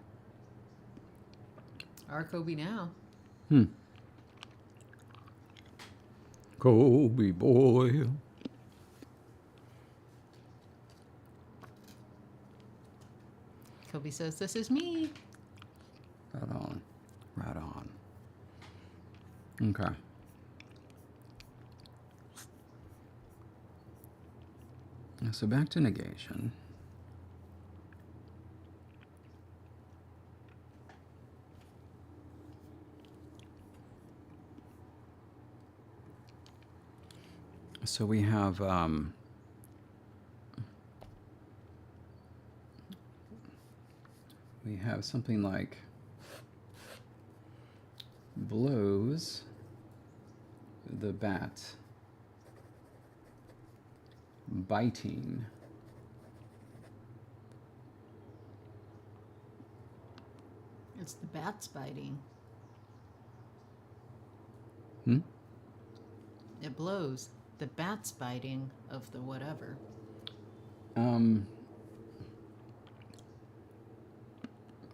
Our Kobe now. Kobe boy. Kobe says, "This is me." Right on. Right on. Okay. So back to negation. So we have something like blows the bat biting It's the bats biting. It blows the bats biting of the whatever.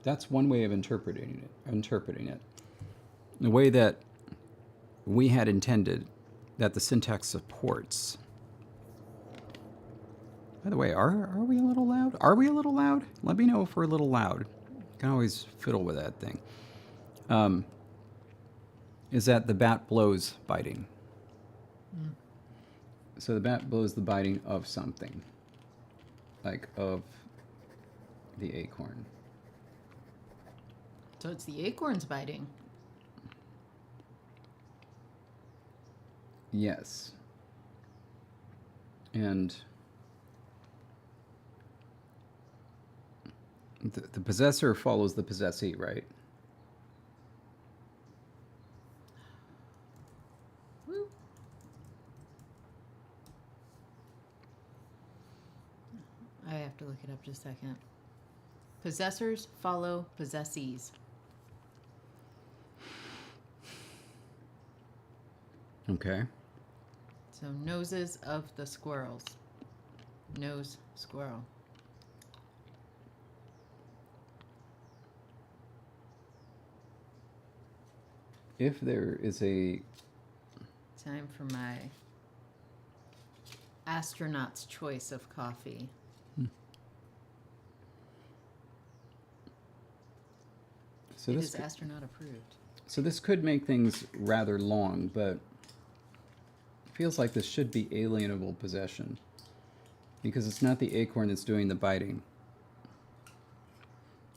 That's one way of interpreting it. The way that we had intended that the syntax supports. By the way, are we a little loud? Are we a little loud? Let me know if we're a little loud. You can always fiddle with that thing. Is that the bat blows biting. So the bat blows the biting of something. Like of the acorn. So it's the acorns biting. Yes. And the possessor follows the possessee, right? Woo. I have to look it up just a second. Possessors follow possessees. Okay. So noses of the squirrels. Nose squirrel. If there is a... Time for my astronaut's choice of coffee. So It this is astronaut approved. So this could make things rather long, but it feels like this should be alienable possession because it's not the acorn that's doing the biting.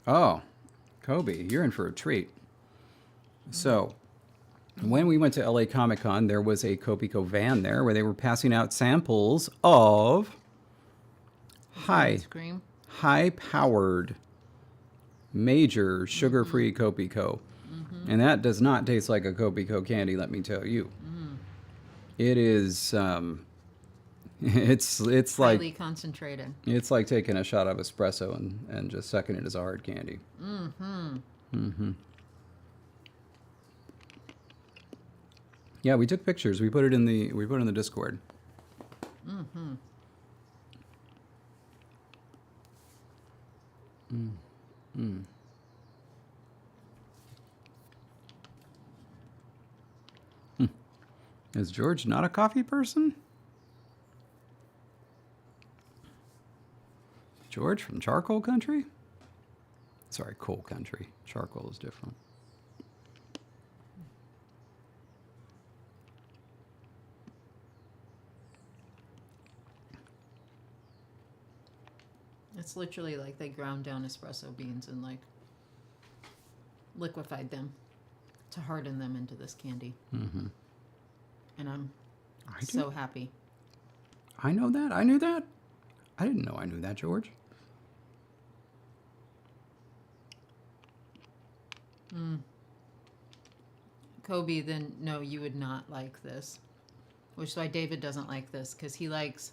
Oh, Kobe, you're in for a treat. So when we went to LA Comic Con, there was a Copico van there where they were passing out samples of Ice cream. high-powered, major sugar-free Copico. And that does not taste like a Copico candy, let me tell you. It is, it's Highly like concentrated. it's like taking a shot of espresso and just sucking it as a hard candy. Yeah, we took pictures. We put it in the Discord. Is George not a coffee person? George from Charcoal Country? Sorry, Coal Country. Charcoal is different. It's literally like they ground down espresso beans and like liquefied them to harden them into this candy. Mm-hmm. And I'm I do. so happy. I know that. I knew that. I didn't know I knew that, George. Kobe, then no, you would not like this. Which is why David doesn't like this, because he likes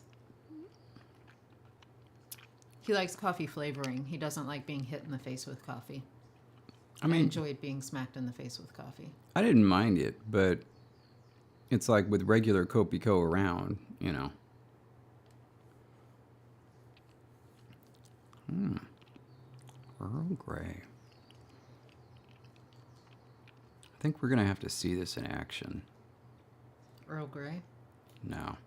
coffee flavoring. He doesn't like being hit in the face with coffee. I mean, enjoyed being smacked in the face with coffee. I didn't mind it, but it's like with regular Copico around, you know. Earl Grey. I think we're going to have to see this in action. Earl Grey? No.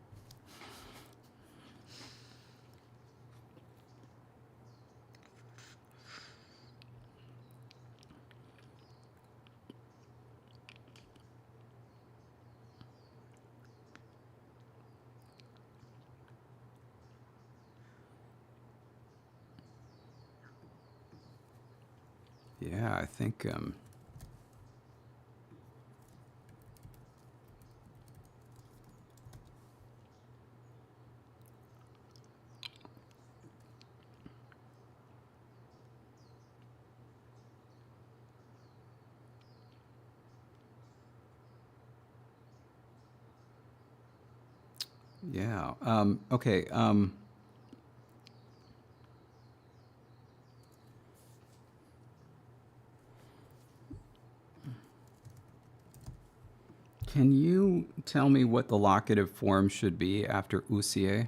Yeah, I think yeah. Okay. Can you tell me what the locative form should be after ousier?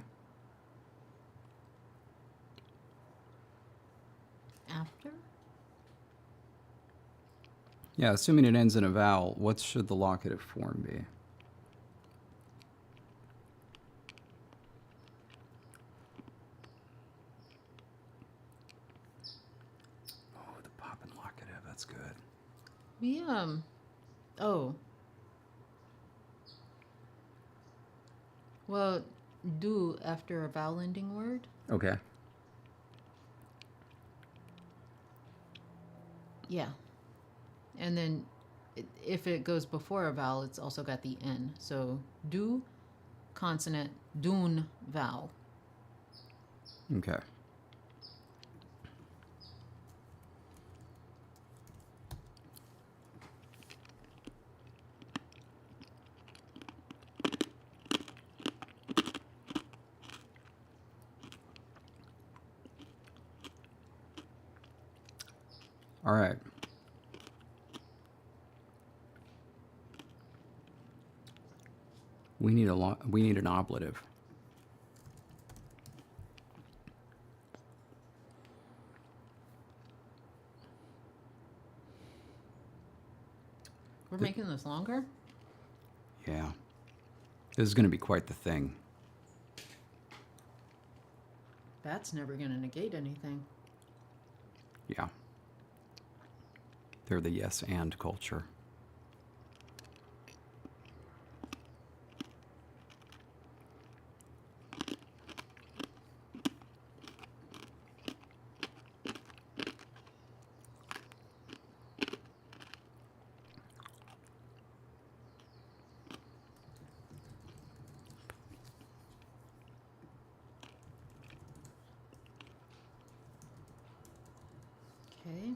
After? Yeah, assuming it ends in a vowel, what should the locative form be? Oh, the poppin' locative, that's good. We, oh. Well, do after a vowel ending word. Okay. Yeah. And then if it goes before a vowel, it's also got the N. So do, consonant, dun, vowel. Okay. All right. We need an ablative. We're making this longer? Yeah. This is going to be quite the thing. That's never going to negate anything. Yeah. They're the yes and culture. Okay.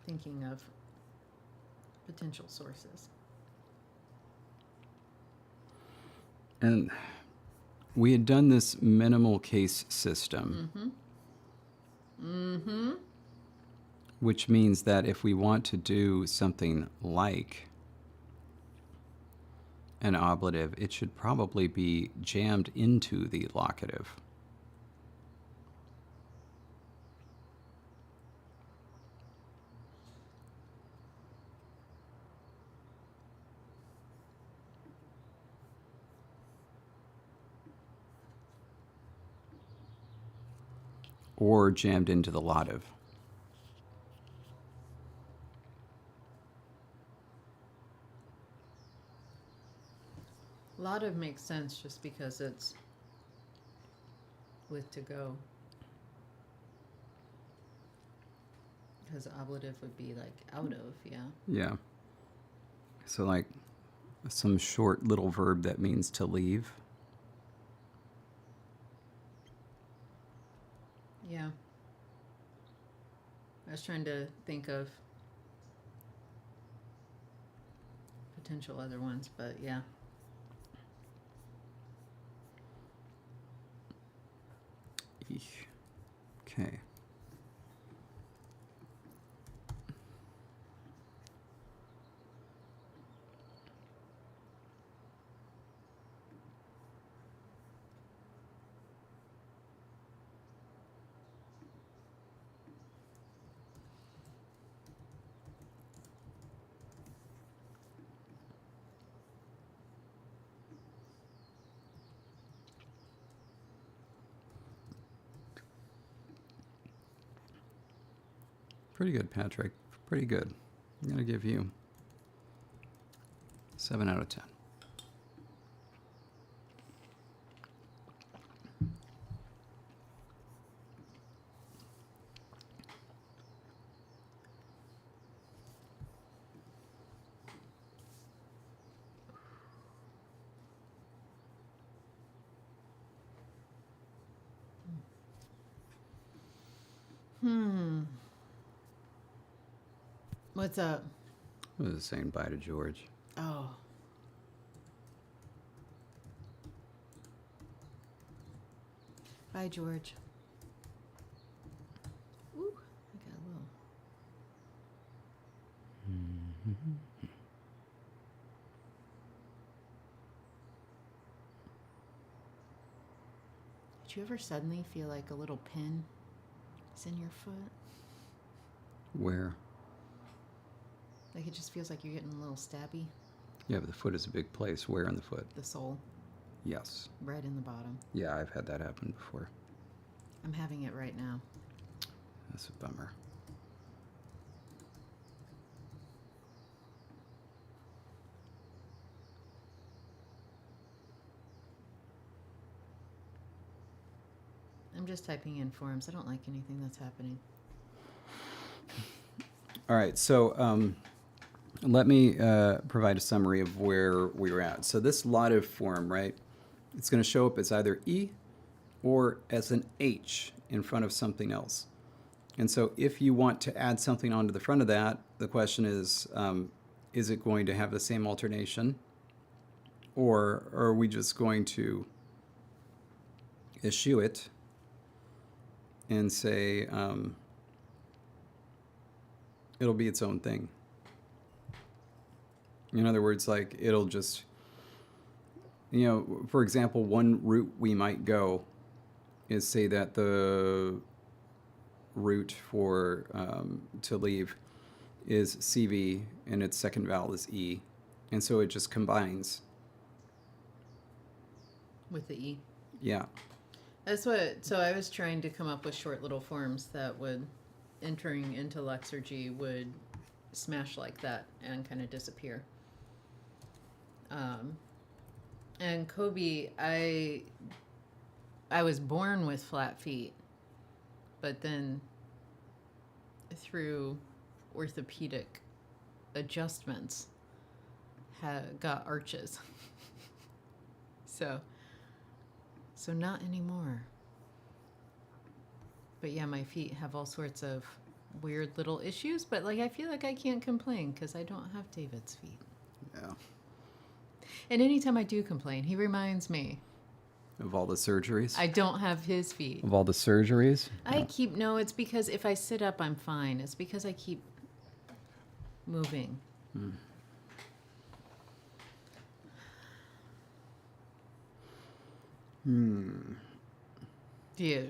Thinking of potential sources. And we had done this minimal case system. Mm-hmm. which means that if we want to do something like an ablative, it should probably be jammed into the locative. Or jammed into the lative. Lative makes sense just because it's with to go. Because ablative would be like out of, yeah. Yeah. So like some short little verb that means to leave. Yeah. I was trying to think of potential other ones, but yeah. Eesh. Okay. Pretty good, Patrick. Pretty good. I'm going to give you 7 out of 10. What's up? I was just saying bye to George. Oh. Bye, George. Ooh, I got a little. Did you ever suddenly feel like a little pin is in your foot? Where? Like it just feels like you're getting a little stabby? Yeah, but the foot is a big place. Where in the foot? The sole, Yes. right in the bottom. Yeah, I've had that happen before. I'm having it right now. That's a bummer. I'm just typing in forms. I don't like anything that's happening. All right, so let me provide a summary of where we were at. So this lative form, right, it's going to show up as either E or as an H in front of something else. And so if you want to add something onto the front of that, the question is it going to have the same alternation? Or are we just going to eschew it and say it'll be its own thing? In other words, like it'll just, for example, one route we might go is say that the route for to leave is CV and its second vowel is E. And so it just combines. With the E. Yeah. So I was trying to come up with short little forms that would, entering into Lexergy, would smash like that and kind of disappear. And Kobe, I was born with flat feet, but then through orthopedic adjustments, got arches. So not anymore. But yeah, my feet have all sorts of weird little issues, but like I feel like I can't complain because I don't have David's feet. Yeah. And anytime I do complain, he reminds me, of all the surgeries? I don't have his feet. Of all the surgeries? No, it's because if I sit up, I'm fine. It's because I keep moving.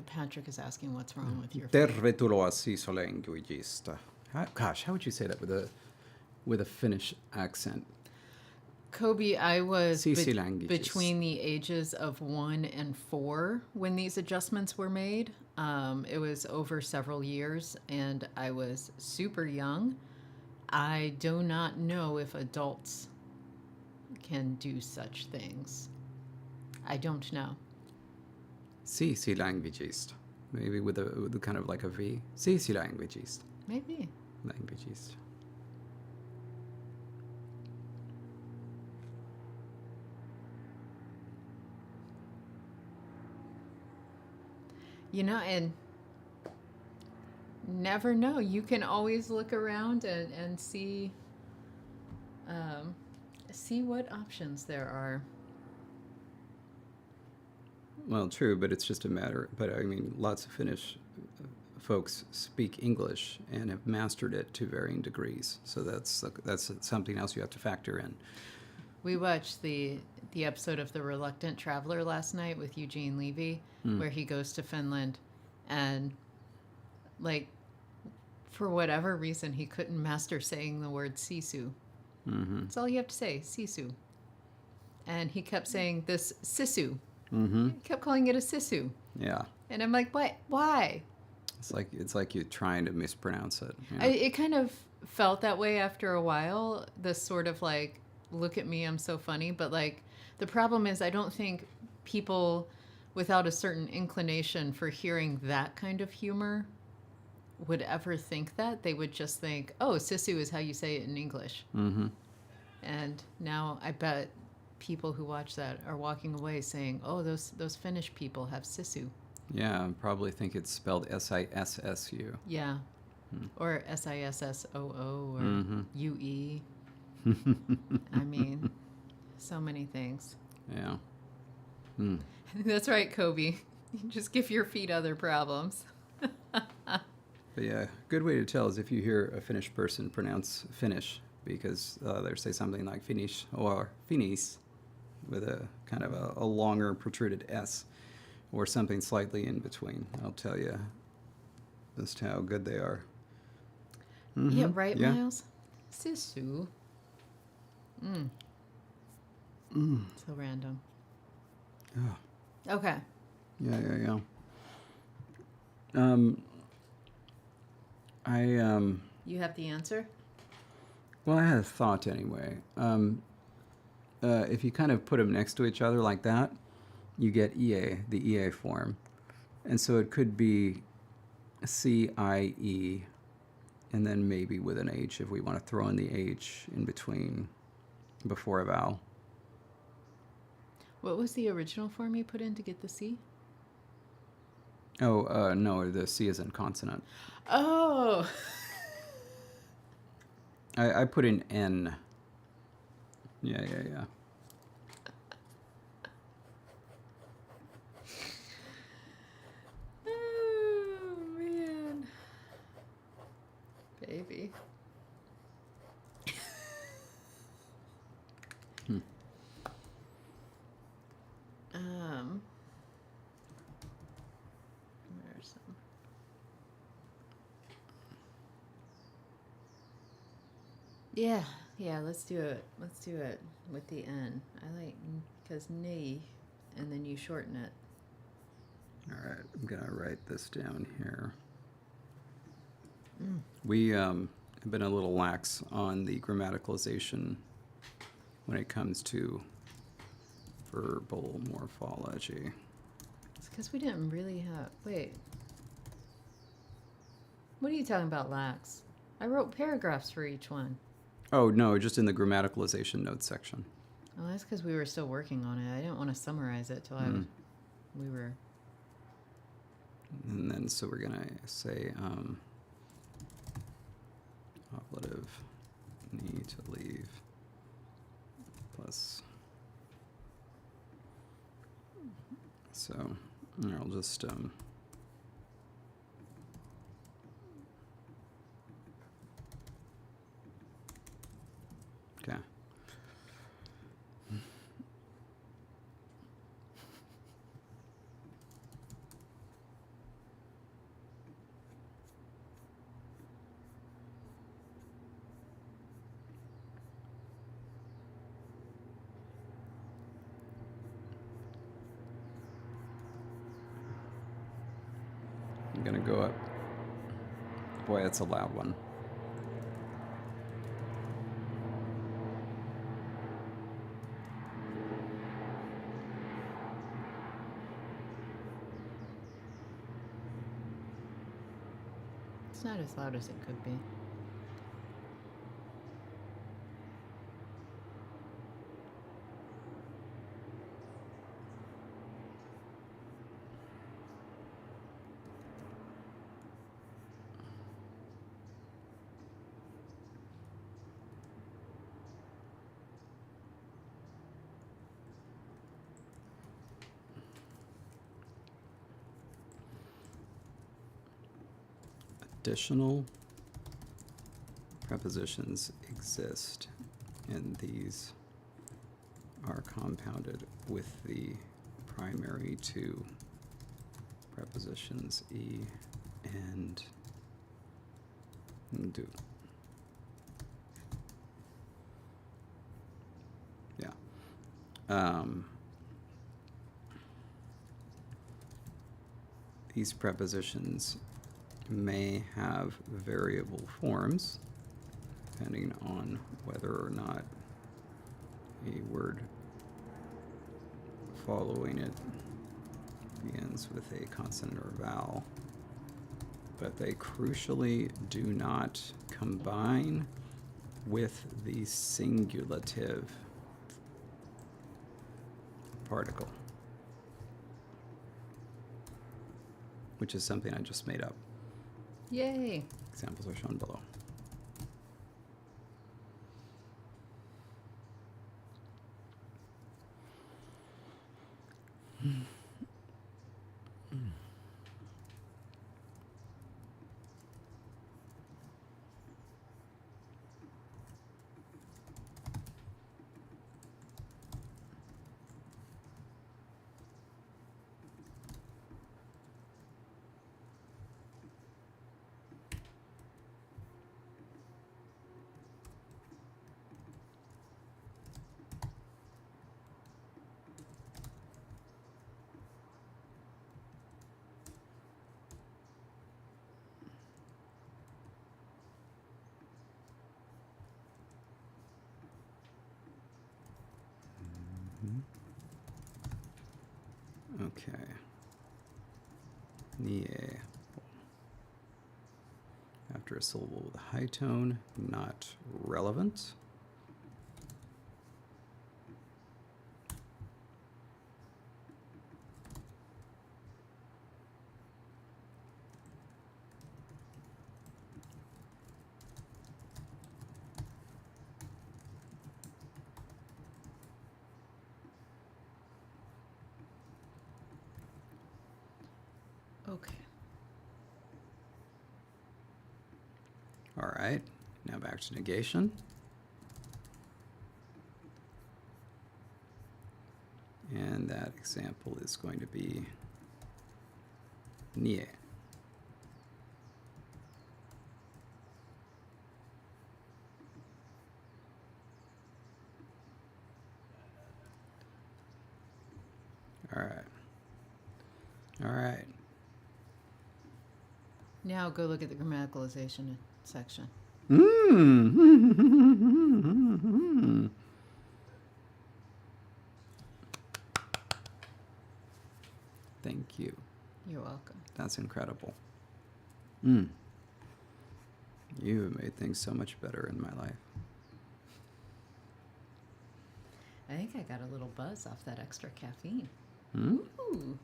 Patrick is asking what's wrong with your feet. Tervetuloa languageista. Gosh, how would you say that with a Finnish accent? Kobe, I was Languages. between the ages of 1 and 4 when these adjustments were made. It was over several years, and I was super young. I do not know if adults can do such things. I don't know. Languageista. Maybe with a kind of like a V. Languageista. Maybe. Languageista. And never know. You can always look around and see what options there are. Well, true, but it's just a matter. But I mean, lots of Finnish folks speak English and have mastered it to varying degrees. So that's something else you have to factor in. We watched the episode of The Reluctant Traveler last night with Eugene Levy, where he goes to Finland, and for whatever reason, he couldn't master saying the word sisu. Mm-hmm. That's all you have to say, sisu. And he kept saying this sisu. Mm-hmm. He kept calling it a sisu. Yeah. And I'm like, what? Why? It's like you're trying to mispronounce it. You know? It kind of felt that way after a while. This sort of look at me, I'm so funny. But the problem is, I don't think people without a certain inclination for hearing that kind of humor would ever think that. They would just think, oh, sisu is how you say it in English. Mm-hmm. And now I bet people who watch that are walking away saying, oh, those Finnish people have sisu. Yeah, I probably think it's spelled S-I-S-S-U. Yeah. Or S-I-S-S-O-O or Mm-hmm. U-E. I mean, so many things. Yeah. That's right, Kobe. You just give your feet other problems. But yeah, good way to tell is if you hear a Finnish person pronounce Finnish, because they say something like Finnish or Finnish with a kind of a longer protruded S, or something slightly in between. I'll tell you just how good they are. Mm-hmm. Yeah, right, Yeah. Miles? Sisu. So random. Oh. Okay. Yeah. You have the answer? Well, I had a thought anyway. If you kind of put them next to each other like that, you get EA, the EA form. And so it could be C-I-E, and then maybe with an H if we want to throw in the H in between before a vowel. What was the original form you put in to get the C? Oh, no, the C is in consonant. Oh! I put in N. Yeah. Oh, man. Baby. Where's some? Yeah, let's do it. Let's do it with the N. I like, because knee, and then you shorten it. All right, I'm going to write this down here. We have been a little lax on the grammaticalization when it comes to verbal morphology. It's because we didn't really have... Wait. What are you talking about, lax? I wrote paragraphs for each one. Oh, no, just in the grammaticalization notes section. Oh, that's because we were still working on it. I didn't want to summarize it till we were... And then, so we're going to say ablative need to leave plus So I'll just okay. I'm gonna go up. Boy, that's a loud one. It's not as loud as it could be. Additional prepositions exist, and these are compounded with the primary two prepositions e and do. Yeah. These prepositions may have variable forms depending on whether or not a word following it begins with a consonant or vowel, but they crucially do not combine with the singulative particle, which is something I just made up. Yay! Examples are shown below. Okay. Nie. After a syllable with a high tone, not relevant. Okay. All right, now back to negation. And that example is going to be nie. All right. All right. Now go look at the grammaticalization section. Thank you. You're welcome. That's incredible. You have made things so much better in my life. I think I got a little buzz off that extra caffeine. Hmm? Ooh.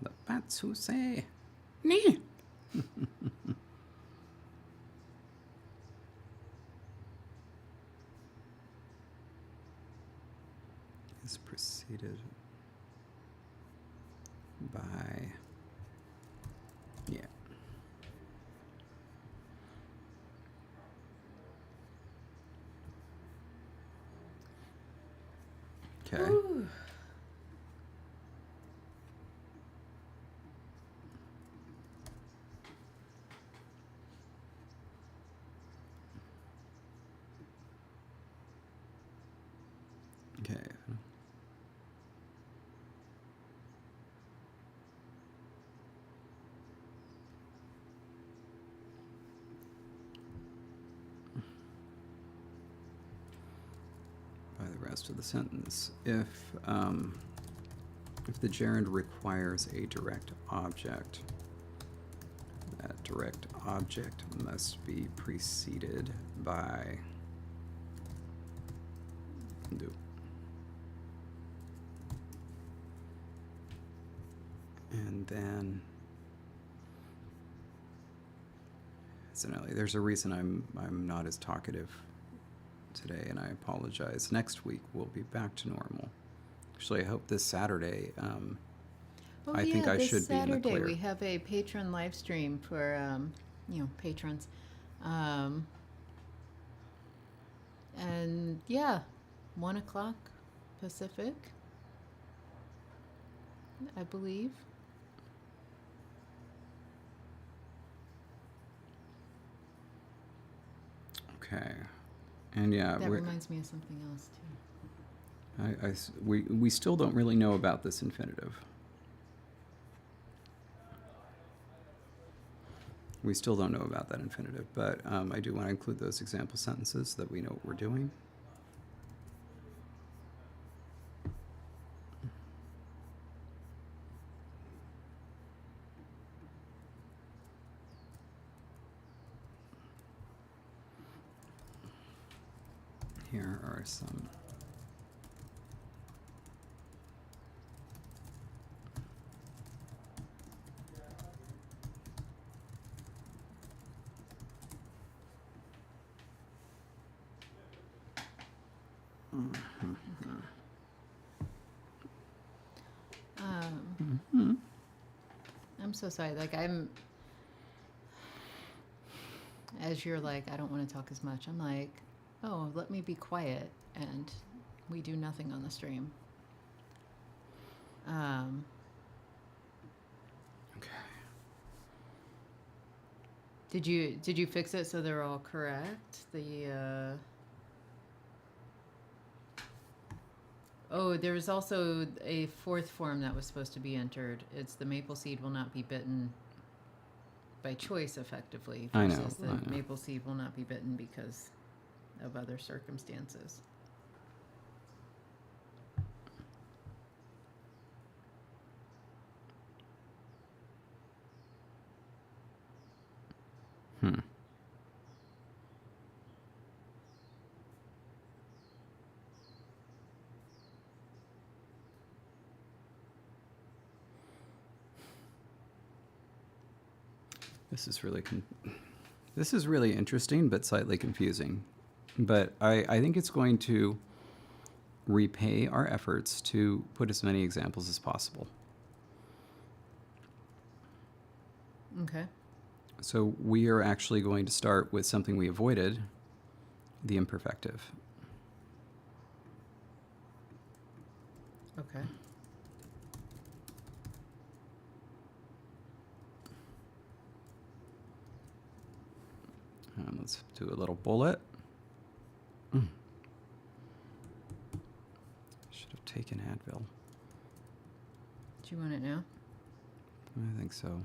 The bats who say, nee. by, yeah. Okay. Whew. Okay. By the rest of the sentence, if the gerund requires a direct object, that direct object must be preceded by do. And then, incidentally, there's a reason I'm not as talkative today, and I apologize. Next week we'll be back to normal. Actually, I hope this Saturday. Oh, I yeah, think I this should be in the Saturday clear. we have a patron live stream for, patrons. And yeah, 1 o'clock Pacific, I believe. Okay, and yeah, That reminds me of something else too. we still don't really know about this infinitive. We still don't know about that infinitive, but I do want to include those example sentences so that we know what we're doing. Here are some. I'm so sorry. Like, as you're like, I don't want to talk as much. I'm like, oh, let me be quiet, and we do nothing on the stream. Okay. Did you fix it so they're all correct? Oh, there was also a fourth form that was supposed to be entered. It's the maple seed will not be bitten by choice, effectively, I know, versus I the know. maple seed will not be bitten because of other circumstances. This is really interesting, but slightly confusing. But I think it's going to repay our efforts to put as many examples as possible. Okay. So we are actually going to start with something we avoided, the imperfective. Okay. Let's do a little bullet. Should have taken Advil. Do you want it now? I think so.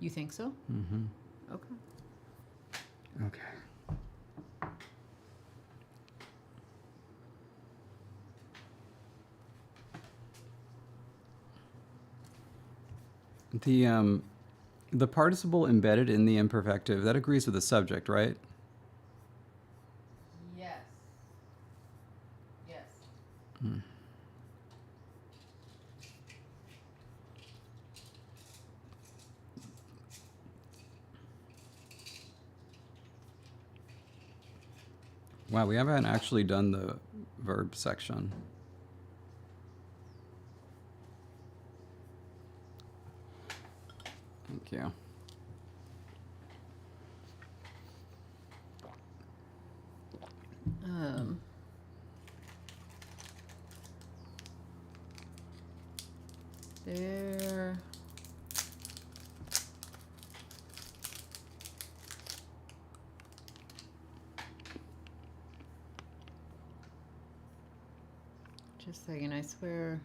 You think so? Mm-hmm. Okay. Okay. The participle embedded in the imperfective, that agrees with the subject, right? Yes. Yes. Wow, we haven't actually done the verb section. Thank you. There. Just a second, I swear.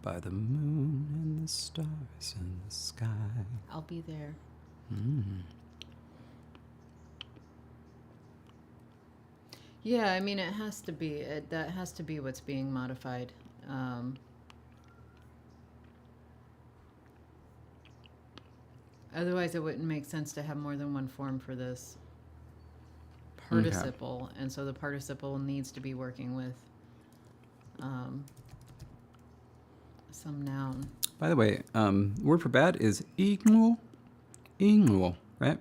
By the moon and the stars in the sky. I'll be there. Yeah, I mean, it has to be. That has to be what's being modified. Otherwise, it wouldn't make sense to have more than one form for this participle. And so the participle needs to be working with some noun. By the way, word for bad is ignual. Ignual, right?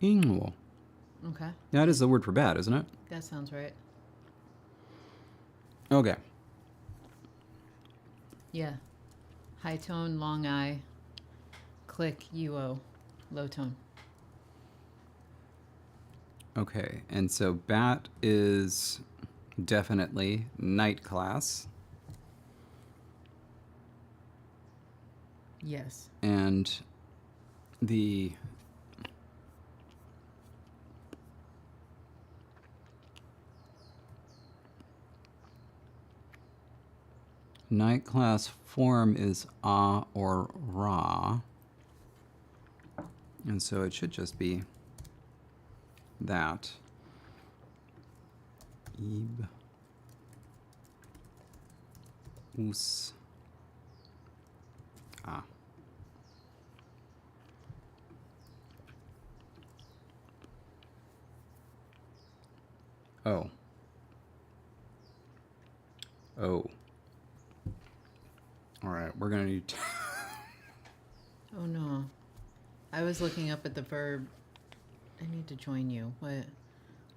Ignual. Okay, That is the word for bad, isn't it? that sounds right. Okay. Yeah. High tone, long I, click, UO, low tone. Okay, and so bat is definitely night class. Yes. And the night class form is ah or ra. And so it should just be that. Ib. Us. Ah. Oh. Oh. All right, we're going to need... Oh no. I was looking up at the verb. I need to join you. What?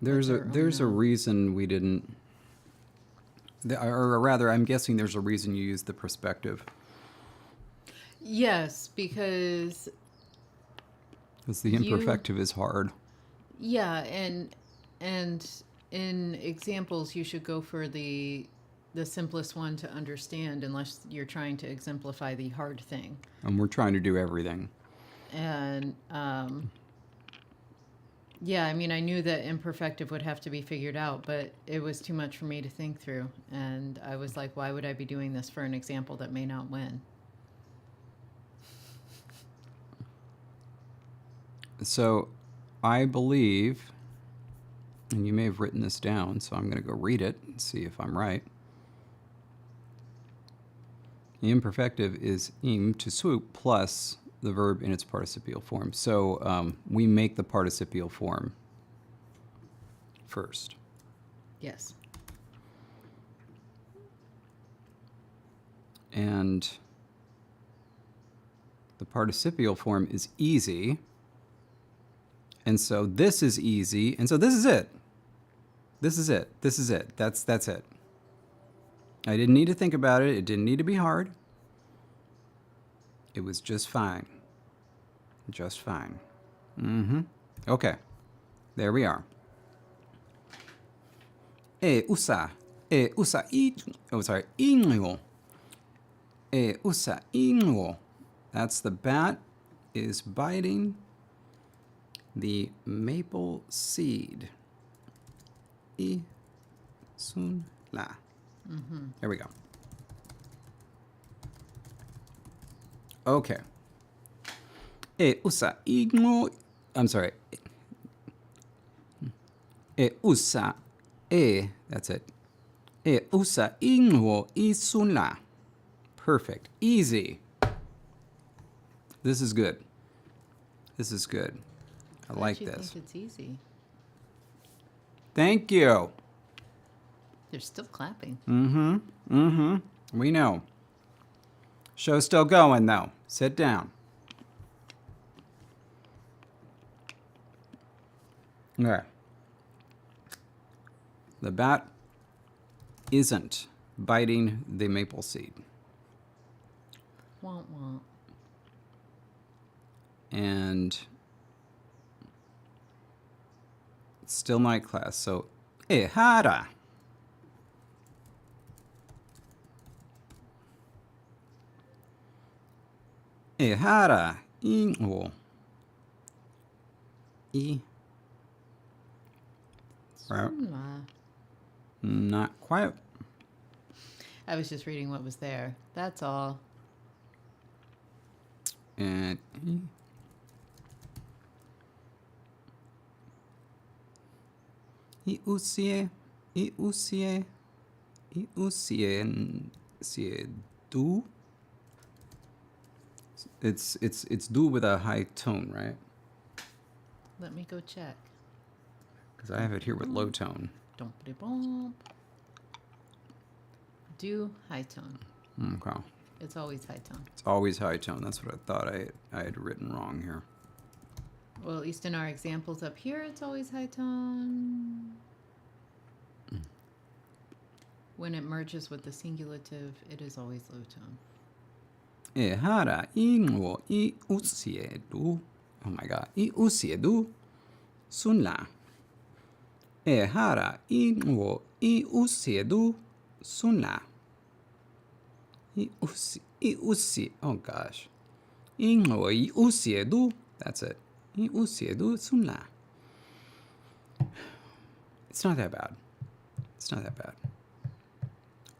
There's a our own there's a noun? reason we didn't... Or rather, I'm guessing there's a reason you used the perspective. Yes, because Because the You- imperfective is hard. yeah, and in examples you should go for the simplest one to understand unless you're trying to exemplify the hard thing. And we're trying to do everything. And yeah, I mean, I knew that imperfective would have to be figured out, but it was too much for me to think through. And I was like, why would I be doing this for an example that may not win? So I believe, and you may have written this down, so I'm going to go read it and see if I'm right. The imperfective is im, to swoop, plus the verb in its participial form. So we make the participial form first. Yes. And the participial form is easy. And so this is easy. And so this is it. This is it. This is it. That's it. I didn't need to think about it. It didn't need to be hard. It was just fine. Just fine. Okay. There we are. Usa inyo. Usa inyo. That's the bat is biting the maple seed. Sun la. There we go. Okay. Usa inyo. I'm sorry. Usa. That's it. Usa inyo isun la. Perfect. Easy. This is good. This is good. I like you this. think it's easy. Thank you. They're still clapping. We know. Show's still going, though. Sit down. Okay. The bat isn't biting the maple seed. Womp womp. And it's still night class, so ehara. Ehara. I. Right. Not quite. I was just reading what was there. That's all. And iusie do. It's do with a high tone, right? Let me go check. Because I have it here with low tone. Dumpity-bump. Do high tone. Okay. It's always high tone. It's always high tone. That's what I thought I had written wrong here. Well, at least in our examples up here, it's always high tone. When it merges with the singulative, it is always low tone. Ehara inwo iusiedu. Oh my god. Iusiedu sunla. Ehara inwo iusiedu sunla. Iusi. Oh gosh. Inwo iusiedu. That's it. Iusiedu sunla. It's not that bad. It's not that bad.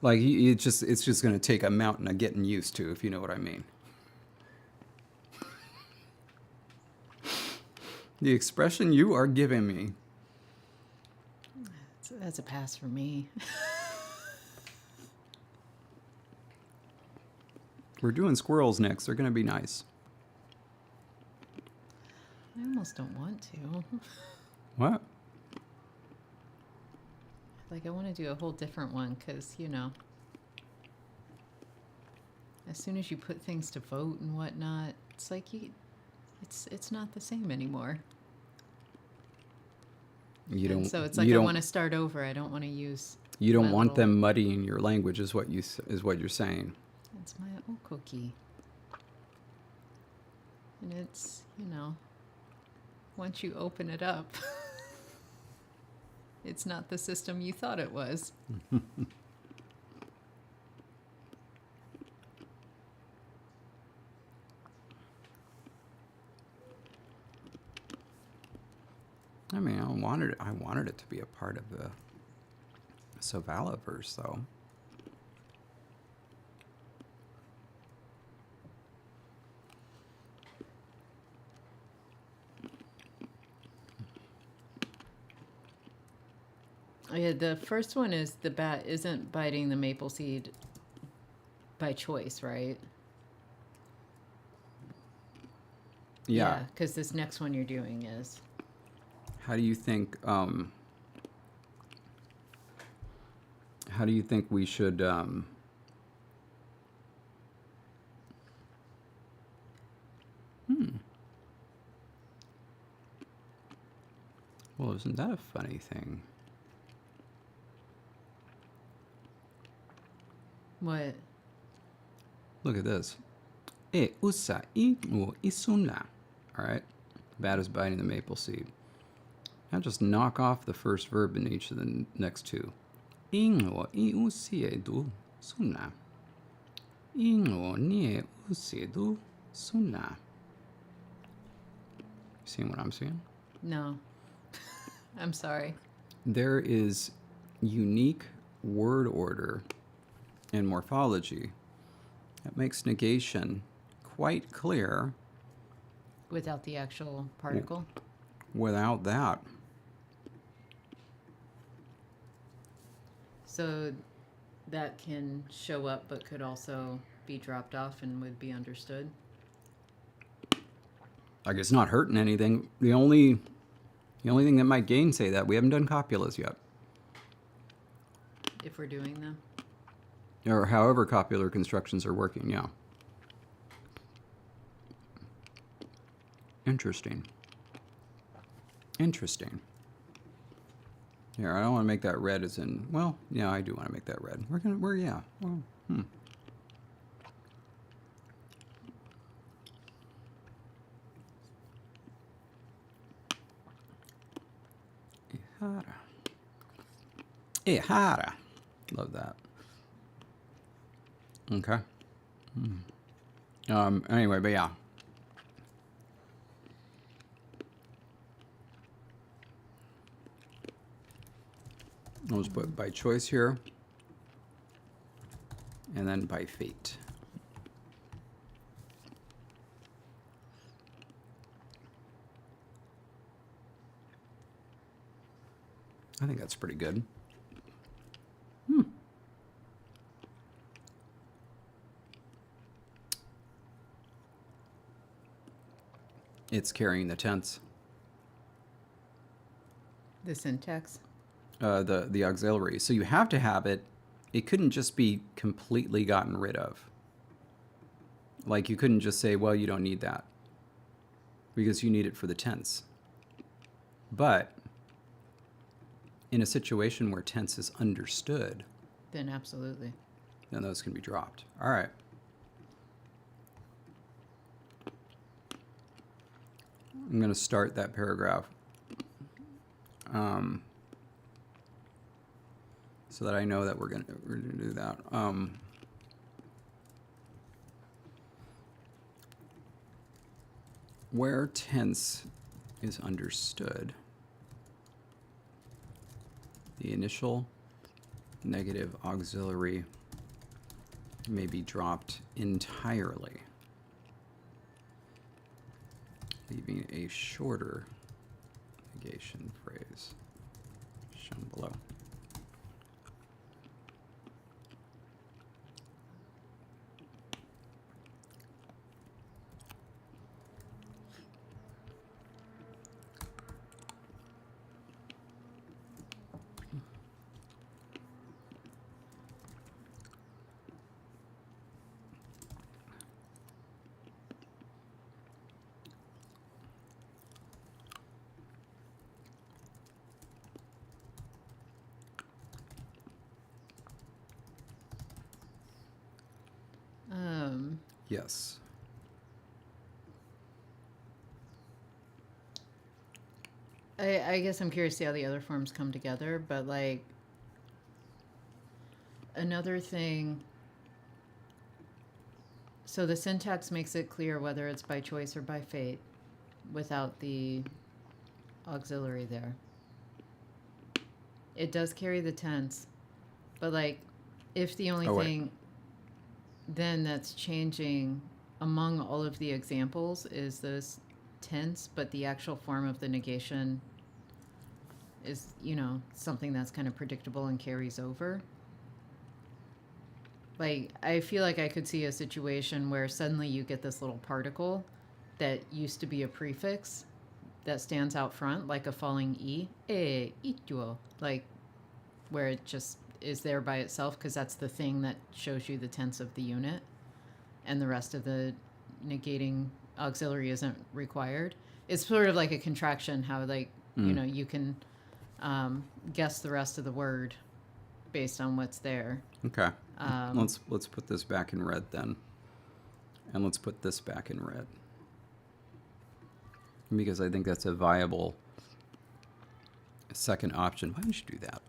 Like it's just going to take a mountain of getting used to, if you know what I mean. The expression you are giving me. That's a pass for me. We're doing squirrels next. They're going to be nice. I almost don't want to. What? Like, I want to do a whole different one because, you know, as soon as you put things to vote and whatnot, it's like it's not the same anymore. You don't. And so it's like I want to start over. I don't want to use. You don't my want little- them muddying your language, is what you're saying. It's my old cookie. And it's, you know, once you open it up, it's not the system you thought it was. I mean, I wanted it to be a part of the Savala verse, though. Yeah, the first one is the bat isn't biting the maple seed by choice, right? Yeah. Because this next one you're doing is. How do you think? How do you think we should? Well, isn't that a funny thing? What? Look at this. E usa I o isunla. All right. Bat is biting the maple seed. Now just knock off the first verb in each of the next two. Ingo I usiedu sunla. Ingo nie usiedu sunla. Seeing what I'm seeing? No. I'm sorry. There is unique word order and morphology that makes negation quite clear Without the actual particle. without that. So that can show up but could also be dropped off and would be understood. Like it's not hurting anything. The only thing that might gainsay that, we haven't done copulas yet. If we're doing them. Or however copular constructions are working, yeah. Interesting. Interesting. Here, I don't want to make that red as in, well, yeah, I do want to make that red. Well, Ihara. Love that. Okay. Anyway, but yeah. I'll just put by choice here. And then by fate. I think that's pretty good. It's carrying the tense. The syntax. The auxiliary. So you have to have it. It couldn't just be completely gotten rid of. Like you couldn't just say, well, you don't need that. Because you need it for the tense. But in a situation where tense is understood, Then absolutely. then those can be dropped. All right. I'm going to start that paragraph so that I know that we're going to do that. Where tense is understood, the initial negative auxiliary may be dropped entirely, leaving a shorter negation phrase shown below. Yes. I guess I'm curious to see how the other forms come together, but like another thing. So the syntax makes it clear whether it's by choice or by fate without the auxiliary there. It does carry the tense, but like if the only thing then that's changing among all of the examples is this tense, but the actual form of the negation is, something that's kind of predictable and carries over. Like, I feel like I could see a situation where suddenly you get this little particle that used to be a prefix that stands out front, like a falling E, ituo, like where it just is there by itself because that's the thing that shows you the tense of the unit, and the rest of the negating auxiliary isn't required. It's sort of like a contraction, how like you can guess the rest of the word based on what's there. Okay. Let's put this back in red then, and let's put this back in red because I think that's a viable second option. Why don't you do that?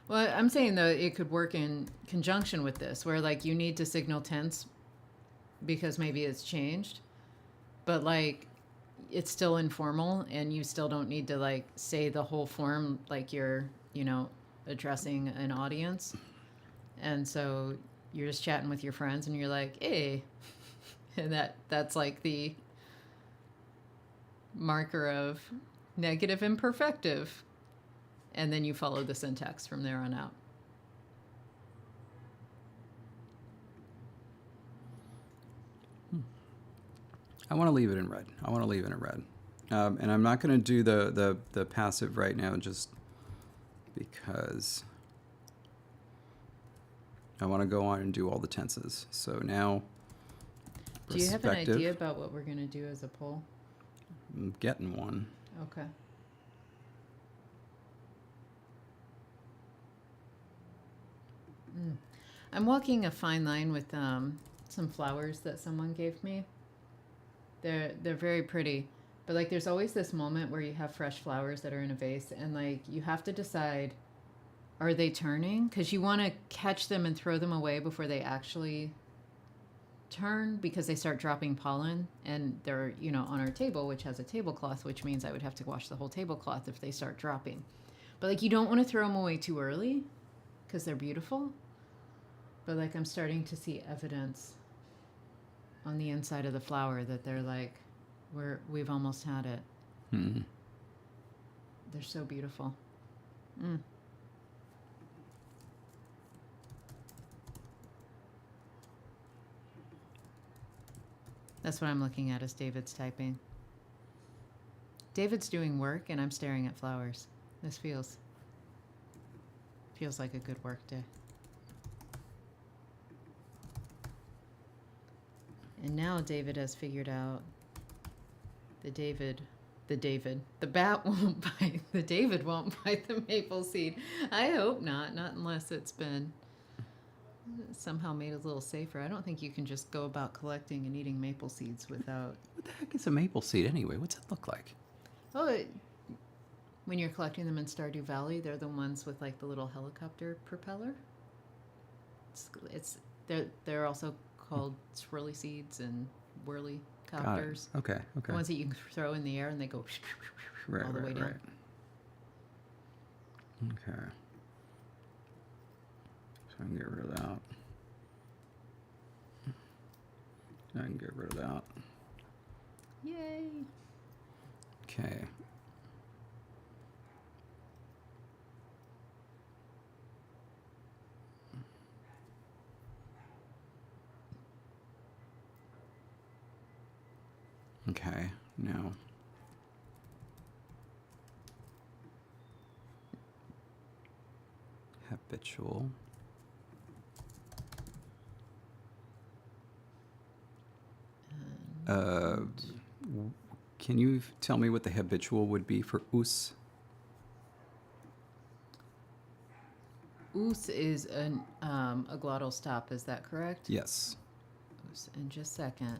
Well, I'm saying though it could work in conjunction with this, where like you need to signal tense because maybe it's changed, but like it's still informal and you still don't need to like say the whole form like you're, addressing an audience. And so you're just chatting with your friends and you're like, hey, and that's like the marker of negative imperfective. And then you follow the syntax from there on out. I want to leave it in red. And I'm not going to do the passive right now just because I want to go on and do all the tenses. So now, do you have an idea about what we're going to do as a poll? I'm getting one. Okay. I'm walking a fine line with some flowers that someone gave me. They're very pretty, but like there's always this moment where you have fresh flowers that are in a vase, and like you have to decide Are they turning? Because you want to catch them and throw them away before they actually turn, because they start dropping pollen, and they're, on our table, which has a tablecloth, which means I would have to wash the whole tablecloth if they start dropping. But like, you don't want to throw them away too early because they're beautiful. But like, I'm starting to see evidence on the inside of the flower that they're like, we've almost had it. Hmm. They're so beautiful. That's what I'm looking at as David's typing. David's doing work and I'm staring at flowers. This feels like a good work day. And now David has figured out the bat won't bite, the David won't bite the maple seed. I hope not unless it's been somehow made a little safer. I don't think you can just go about collecting and eating maple seeds without... What the heck is a maple seed anyway? What's it look like? Oh, when you're collecting them in Stardew Valley, they're the ones with like the little helicopter propeller. They're also called swirly seeds and whirly copters. Okay. The ones that you can throw in the air and they go all the way down. Right. Okay. So I can get rid of that. I can get rid of that. Yay! Okay. Okay, now. Habitual. Can you tell me what the habitual would be for us? Us is a glottal stop, is that correct? Yes. Us, in just a second.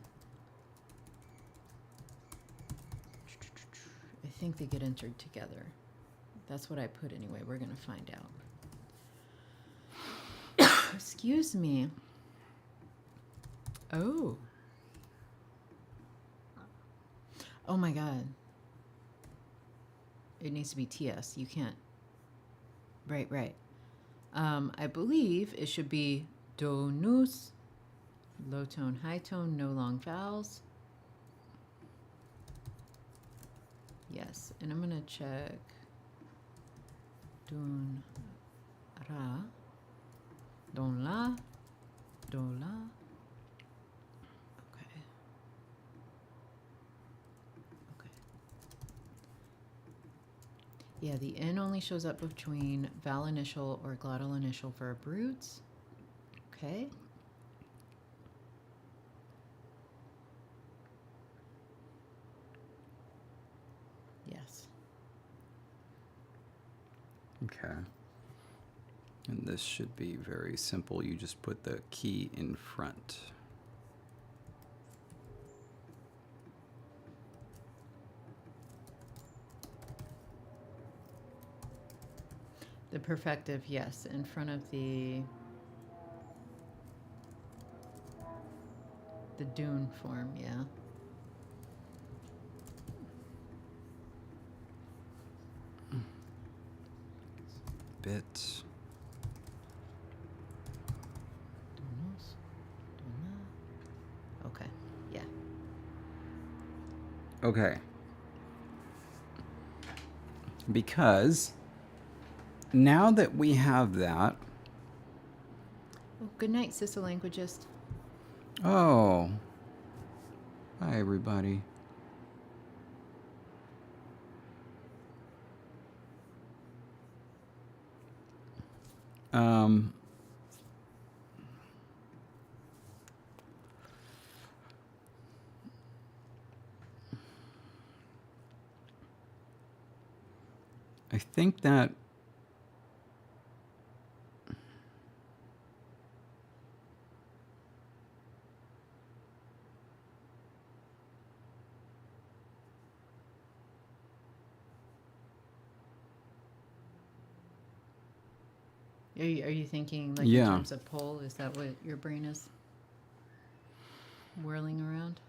I think they get entered together. That's what I put anyway. We're going to find out. Excuse me. Oh. Oh my God. It needs to be TS. You can't. Right. I believe it should be do, nus, low tone, high tone, no long vowels. Yes, and I'm going to check dun, ra, don, la, do, la. Okay. Yeah, the N only shows up between vowel initial or glottal initial verb roots. Okay. Yes. Okay. And this should be very simple. You just put the key in front. The perfective, yes, in front of the dune form, yeah. Bit. Okay, yeah. Okay. Because now that we have that. Well, good night, sister languagist. Oh. Hi, everybody. I think that Are you thinking like Yeah. in terms of pole? Is that what your brain is whirling around?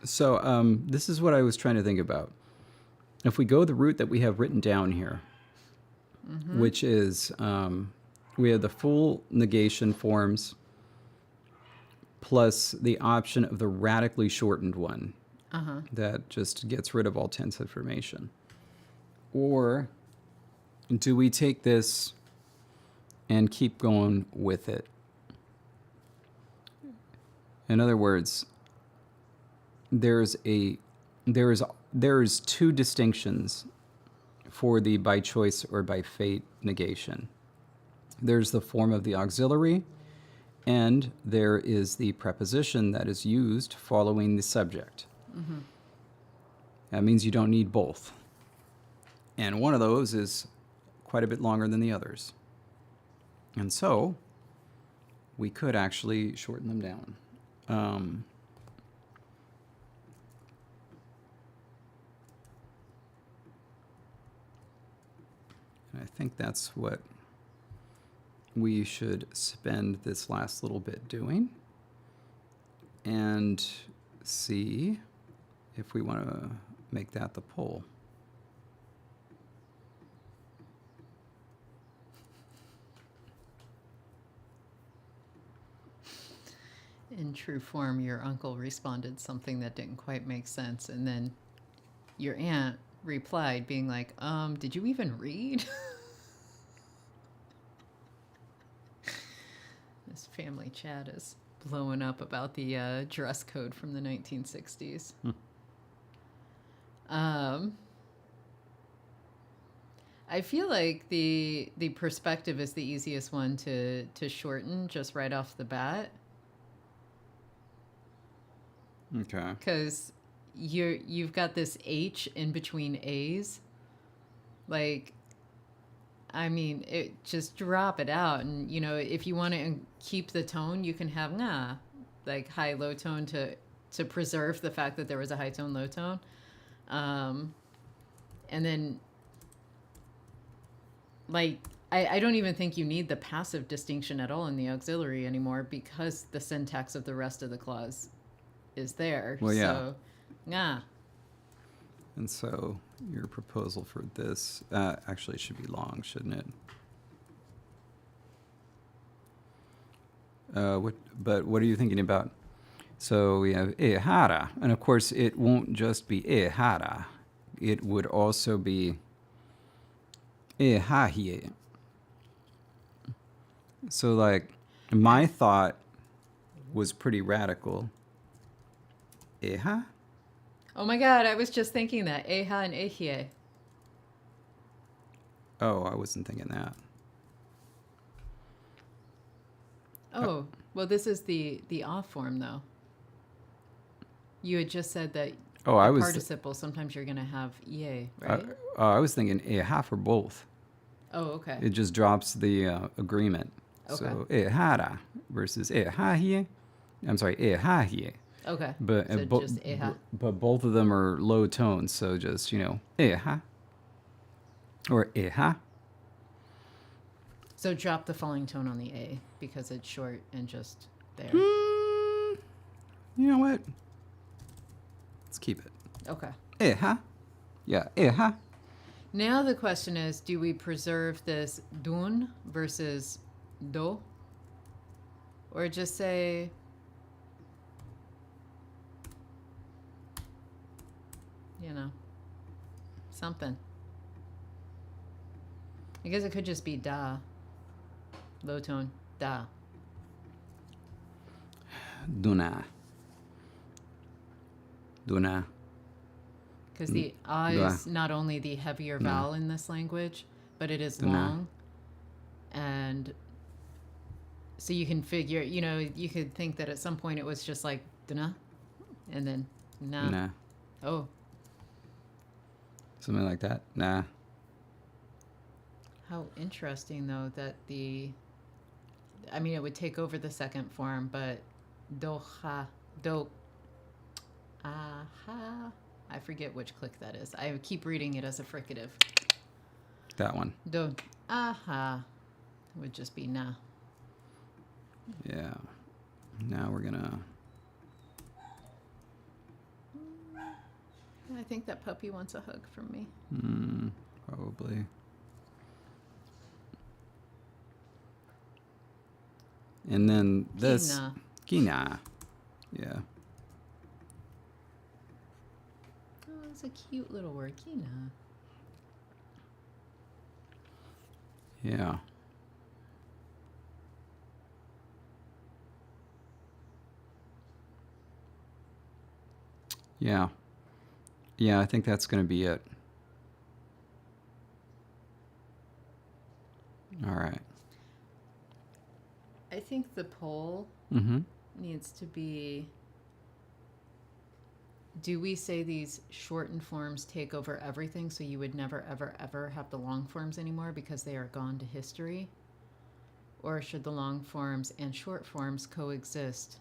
So this is what I was trying to think about. If we go the route that we have written down here, which is we have the full negation forms plus the option of the radically shortened one that just gets rid of all tense information. Or do we take this and keep going with it? In other words, there's two distinctions for the by choice or by fate negation. There's the form of the auxiliary, and there is the preposition that is used following the subject. That means you don't need both. And one of those is quite a bit longer than the others. And so we could actually shorten them down. And I think that's what we should spend this last little bit doing, and see if we want to make that the poll. In true form, your uncle responded something that didn't quite make sense, and then your aunt replied, being like, did you even read? This family chat is blowing up about the dress code from the 1960s. I feel like the perspective is the easiest one to shorten just right off the bat. Okay. Because you've got this H in between A's. Like, I mean, just drop it out. And, if you want to keep the tone, you can have nga, like high, low tone to preserve the fact that there was a high tone, low tone. And then, like, I don't even think you need the passive distinction at all in the auxiliary anymore because the syntax of the rest of the clause is there. Well, yeah. So, nga. And so your proposal for this actually should be long, shouldn't it? But what are you thinking about? So we have ehara, and of course it won't just be ehara. It would also be ehahie. So like my thought was pretty radical. Eha? Oh my God, I was just thinking that. Eha and ehie. Oh, I wasn't thinking that. Oh, well, this is the off form, though. You had just said that Oh, I the was participle, sometimes you're going to have ie, right? I was thinking eha for both. Oh, okay. It just drops the agreement. So ehara versus ehahie. I'm sorry, ehahie. Okay. But So just eha. but both of them are low tones, so just eha or eha. So drop the falling tone on the A because it's short and just there. You know what? Let's keep it. Okay. Eha. Yeah, eha. Now the question is, do we preserve this dun versus do? Or just say something. I guess it could just be da. Low tone, da. Duna. Because the a is not only the heavier vowel in this language, but it is long. And So you can figure, you could think that at some point it was just like dana, and then nah. Nah. Oh, Something like that. Nah. how interesting though that I mean, it would take over the second form, but doha, do, aha. I forget which click that is. I keep reading it as a fricative. That one. Do, aha, would just be nah. Yeah. Now we're gonna. I think that puppy wants a hug from me. Probably. And then this. Kina. Kina. Yeah. Oh, it's a cute little word, kina. Yeah. Yeah. Yeah, I think that's going to be it. All right. I think the poll Mm-hmm. needs to be, do we say these shortened forms take over everything, so you would never, ever, ever have the long forms anymore because they are gone to history? Or should the long forms and short forms coexist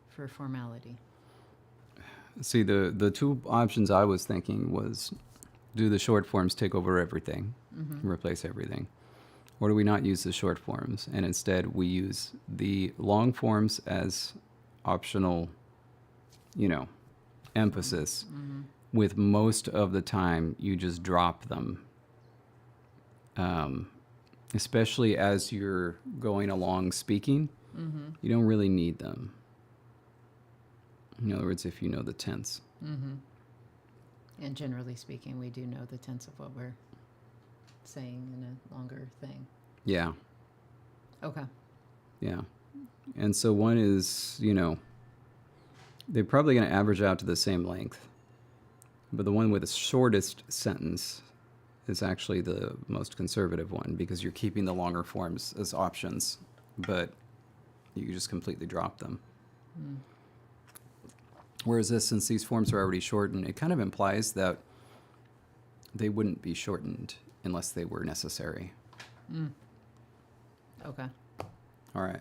for formality? See, the two options I was thinking was, do the short forms take over everything, replace everything? Or do we not use the short forms, and instead we use the long forms as optional, emphasis, with most of the time you just drop them, especially as you're going along speaking. You don't really need them. In other words, if you know the tense. And generally speaking, we do know the tense of what we're saying in a longer thing. Yeah. Okay. Yeah. And so one is, they're probably going to average out to the same length. But the one with the shortest sentence is actually the most conservative one, because you're keeping the longer forms as options, but you just completely drop them. Whereas this, since these forms are already shortened, it kind of implies that they wouldn't be shortened unless they were necessary. Okay. All right.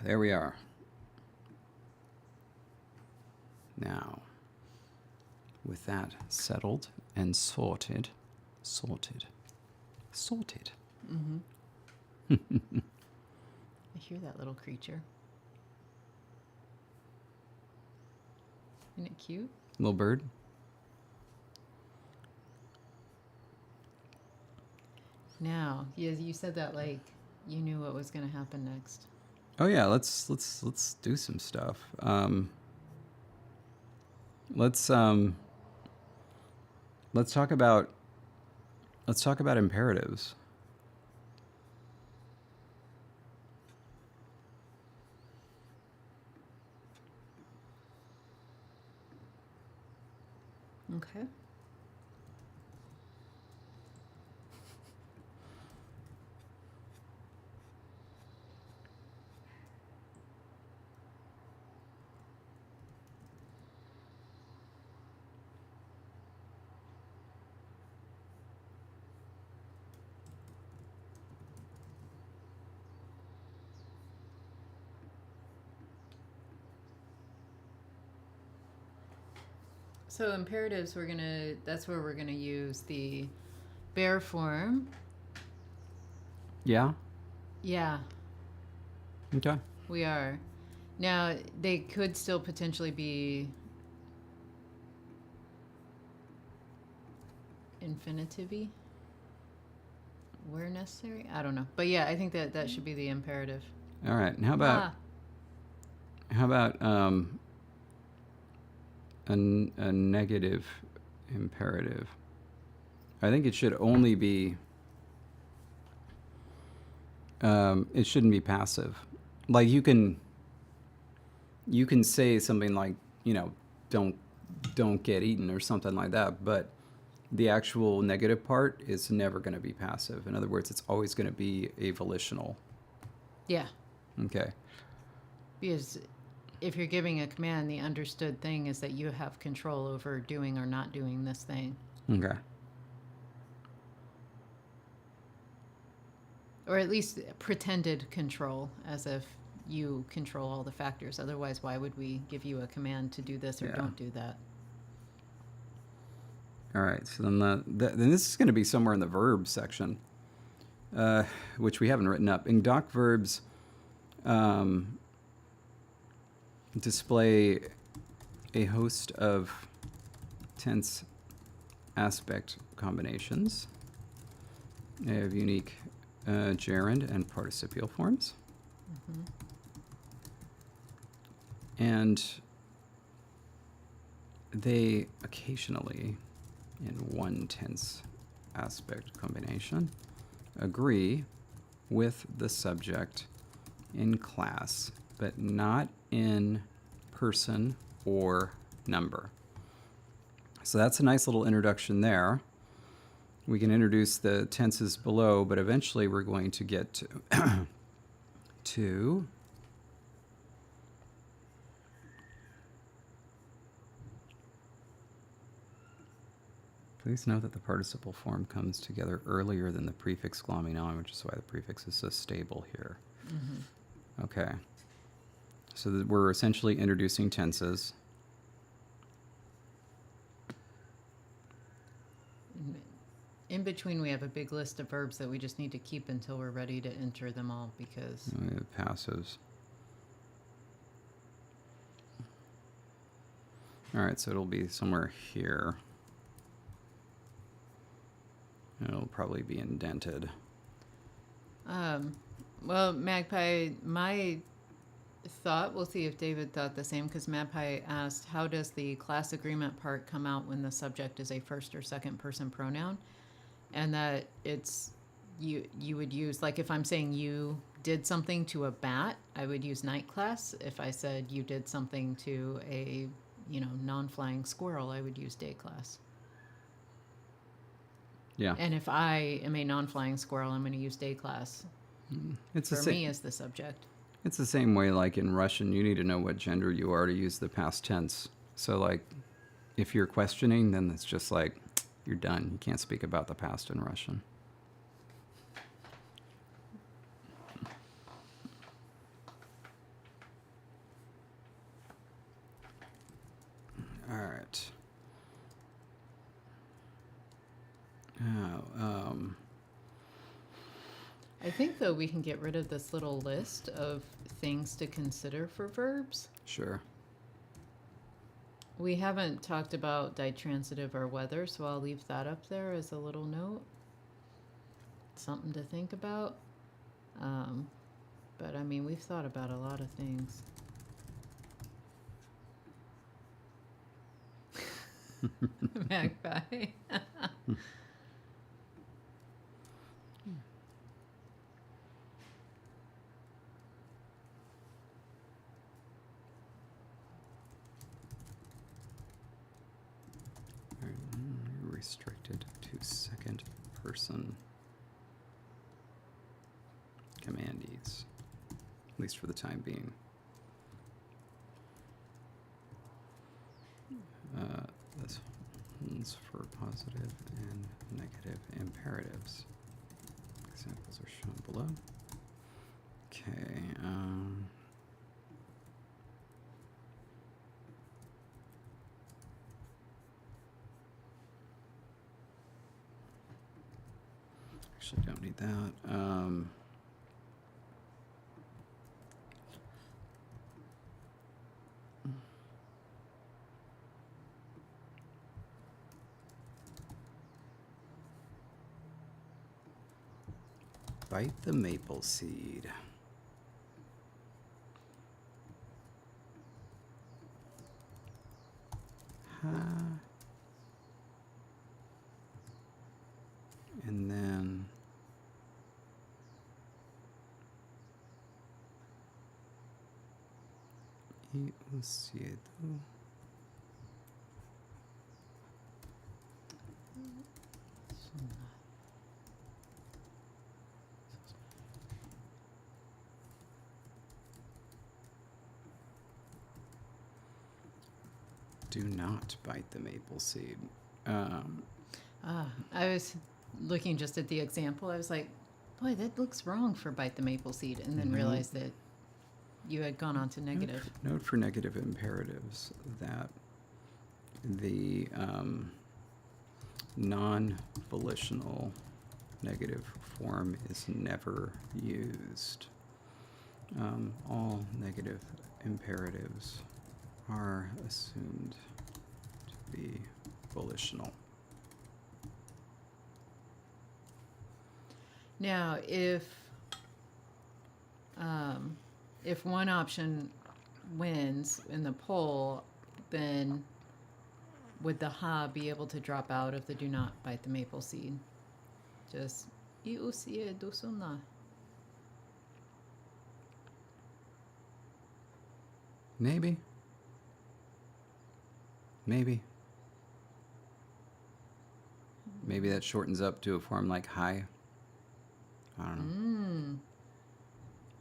There we are. Now, with that settled and sorted. I hear that little creature. Isn't it cute? Little bird. Now, you said that like you knew what was going to happen next. Oh yeah, let's do some stuff. Let's talk about imperatives. Okay. So imperatives, that's where we're gonna use the bear form. Yeah. Yeah, Okay. we are. Now, they could still potentially be infinitive-y where necessary. I don't know. But yeah, I think that should be the imperative. All right. And how about a negative imperative? I think it should only be. It shouldn't be passive. Like you can say something like, don't get eaten or something like that, but The actual negative part is never going to be passive. In other words, it's always going to be a volitional. Yeah. Okay. Because if you're giving a command, the understood thing is that you have control over doing or not doing this thing. Okay. Or at least pretended control, as if you control all the factors. Otherwise, why would we give you a command to do this or Yeah. don't do that? All right. So then then this is going to be somewhere in the verb section, which we haven't written up. In doc verbs, display a host of tense aspect combinations. They have unique gerund and participial forms. Mm-hmm. And they occasionally, in one tense aspect combination, agree with the subject in class, but not in person or number. So that's a nice little introduction there. We can introduce the tenses below, but eventually we're going to get to, to please note that the participle form comes together earlier than the prefix glomming on, which is why the prefix is so stable here. Mm-hmm. Okay. So we're essentially introducing tenses. In between, we have a big list of verbs that we just need to keep until we're ready to enter them all, because We have passives. All right, so it'll be somewhere here. It'll probably be indented. well, Magpie, my thought, we'll see if David thought the same, because Magpie asked, how does the class agreement part come out when the subject is a first or second person pronoun? And that it's, you would use, like if I'm saying you did something to a bat, I would use night class. If I said you did something to a, non-flying squirrel, I would use day class. Yeah. And if I am a non-flying squirrel, I'm going to use day class It's for the me same. as the subject. It's the same way like in Russian, you need to know what gender you are to use the past tense. So like if you're questioning, then it's just like you're done. You can't speak about the past in Russian. All right. I think, though, we can get rid of this little list of things to consider for verbs. Sure. We haven't talked about ditransitive or whether, so I'll leave that up there as a little note. Something to think about. But, I mean, we've thought about a lot of things. Magpie. Restricted to second person commandees, at least for the time being. This holds for positive and negative imperatives. Examples are shown below. Okay. Actually, don't need that. Bite the maple seed. And then y usiedo. Do not bite the maple seed. I was looking just at the example. I was like, boy, that looks wrong for bite the maple seed, and then realized that you had gone on to negative. Note for negative imperatives that the non-volitional negative form is never used. All negative imperatives are assumed to be volitional. Now, if one option wins in the poll, then would the ha be able to drop out of the do not bite the maple seed? Just iusie dosuna. Maybe. Maybe that shortens up to a form like hi. I don't know.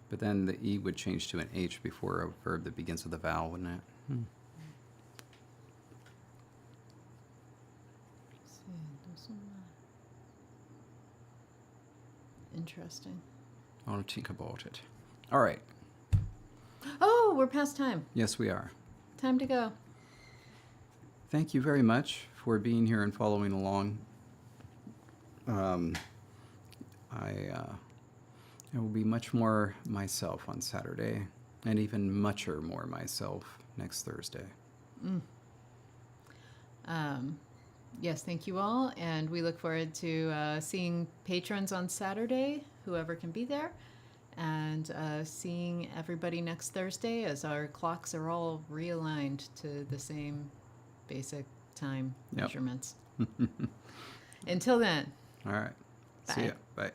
But then the E would change to an H before a verb that begins with a vowel, wouldn't it? Interesting. I'll think about it. All right. Oh, we're past time. Yes, we are. Time to go. Thank you very much for being here and following along. I will be much more myself on Saturday, and even mucher more myself next Thursday. Yes, thank you all, and we look forward to seeing patrons on Saturday, whoever can be there, and seeing everybody next Thursday as our clocks are all realigned to the same basic time measurements. Until then. All right. Bye. See ya. Bye.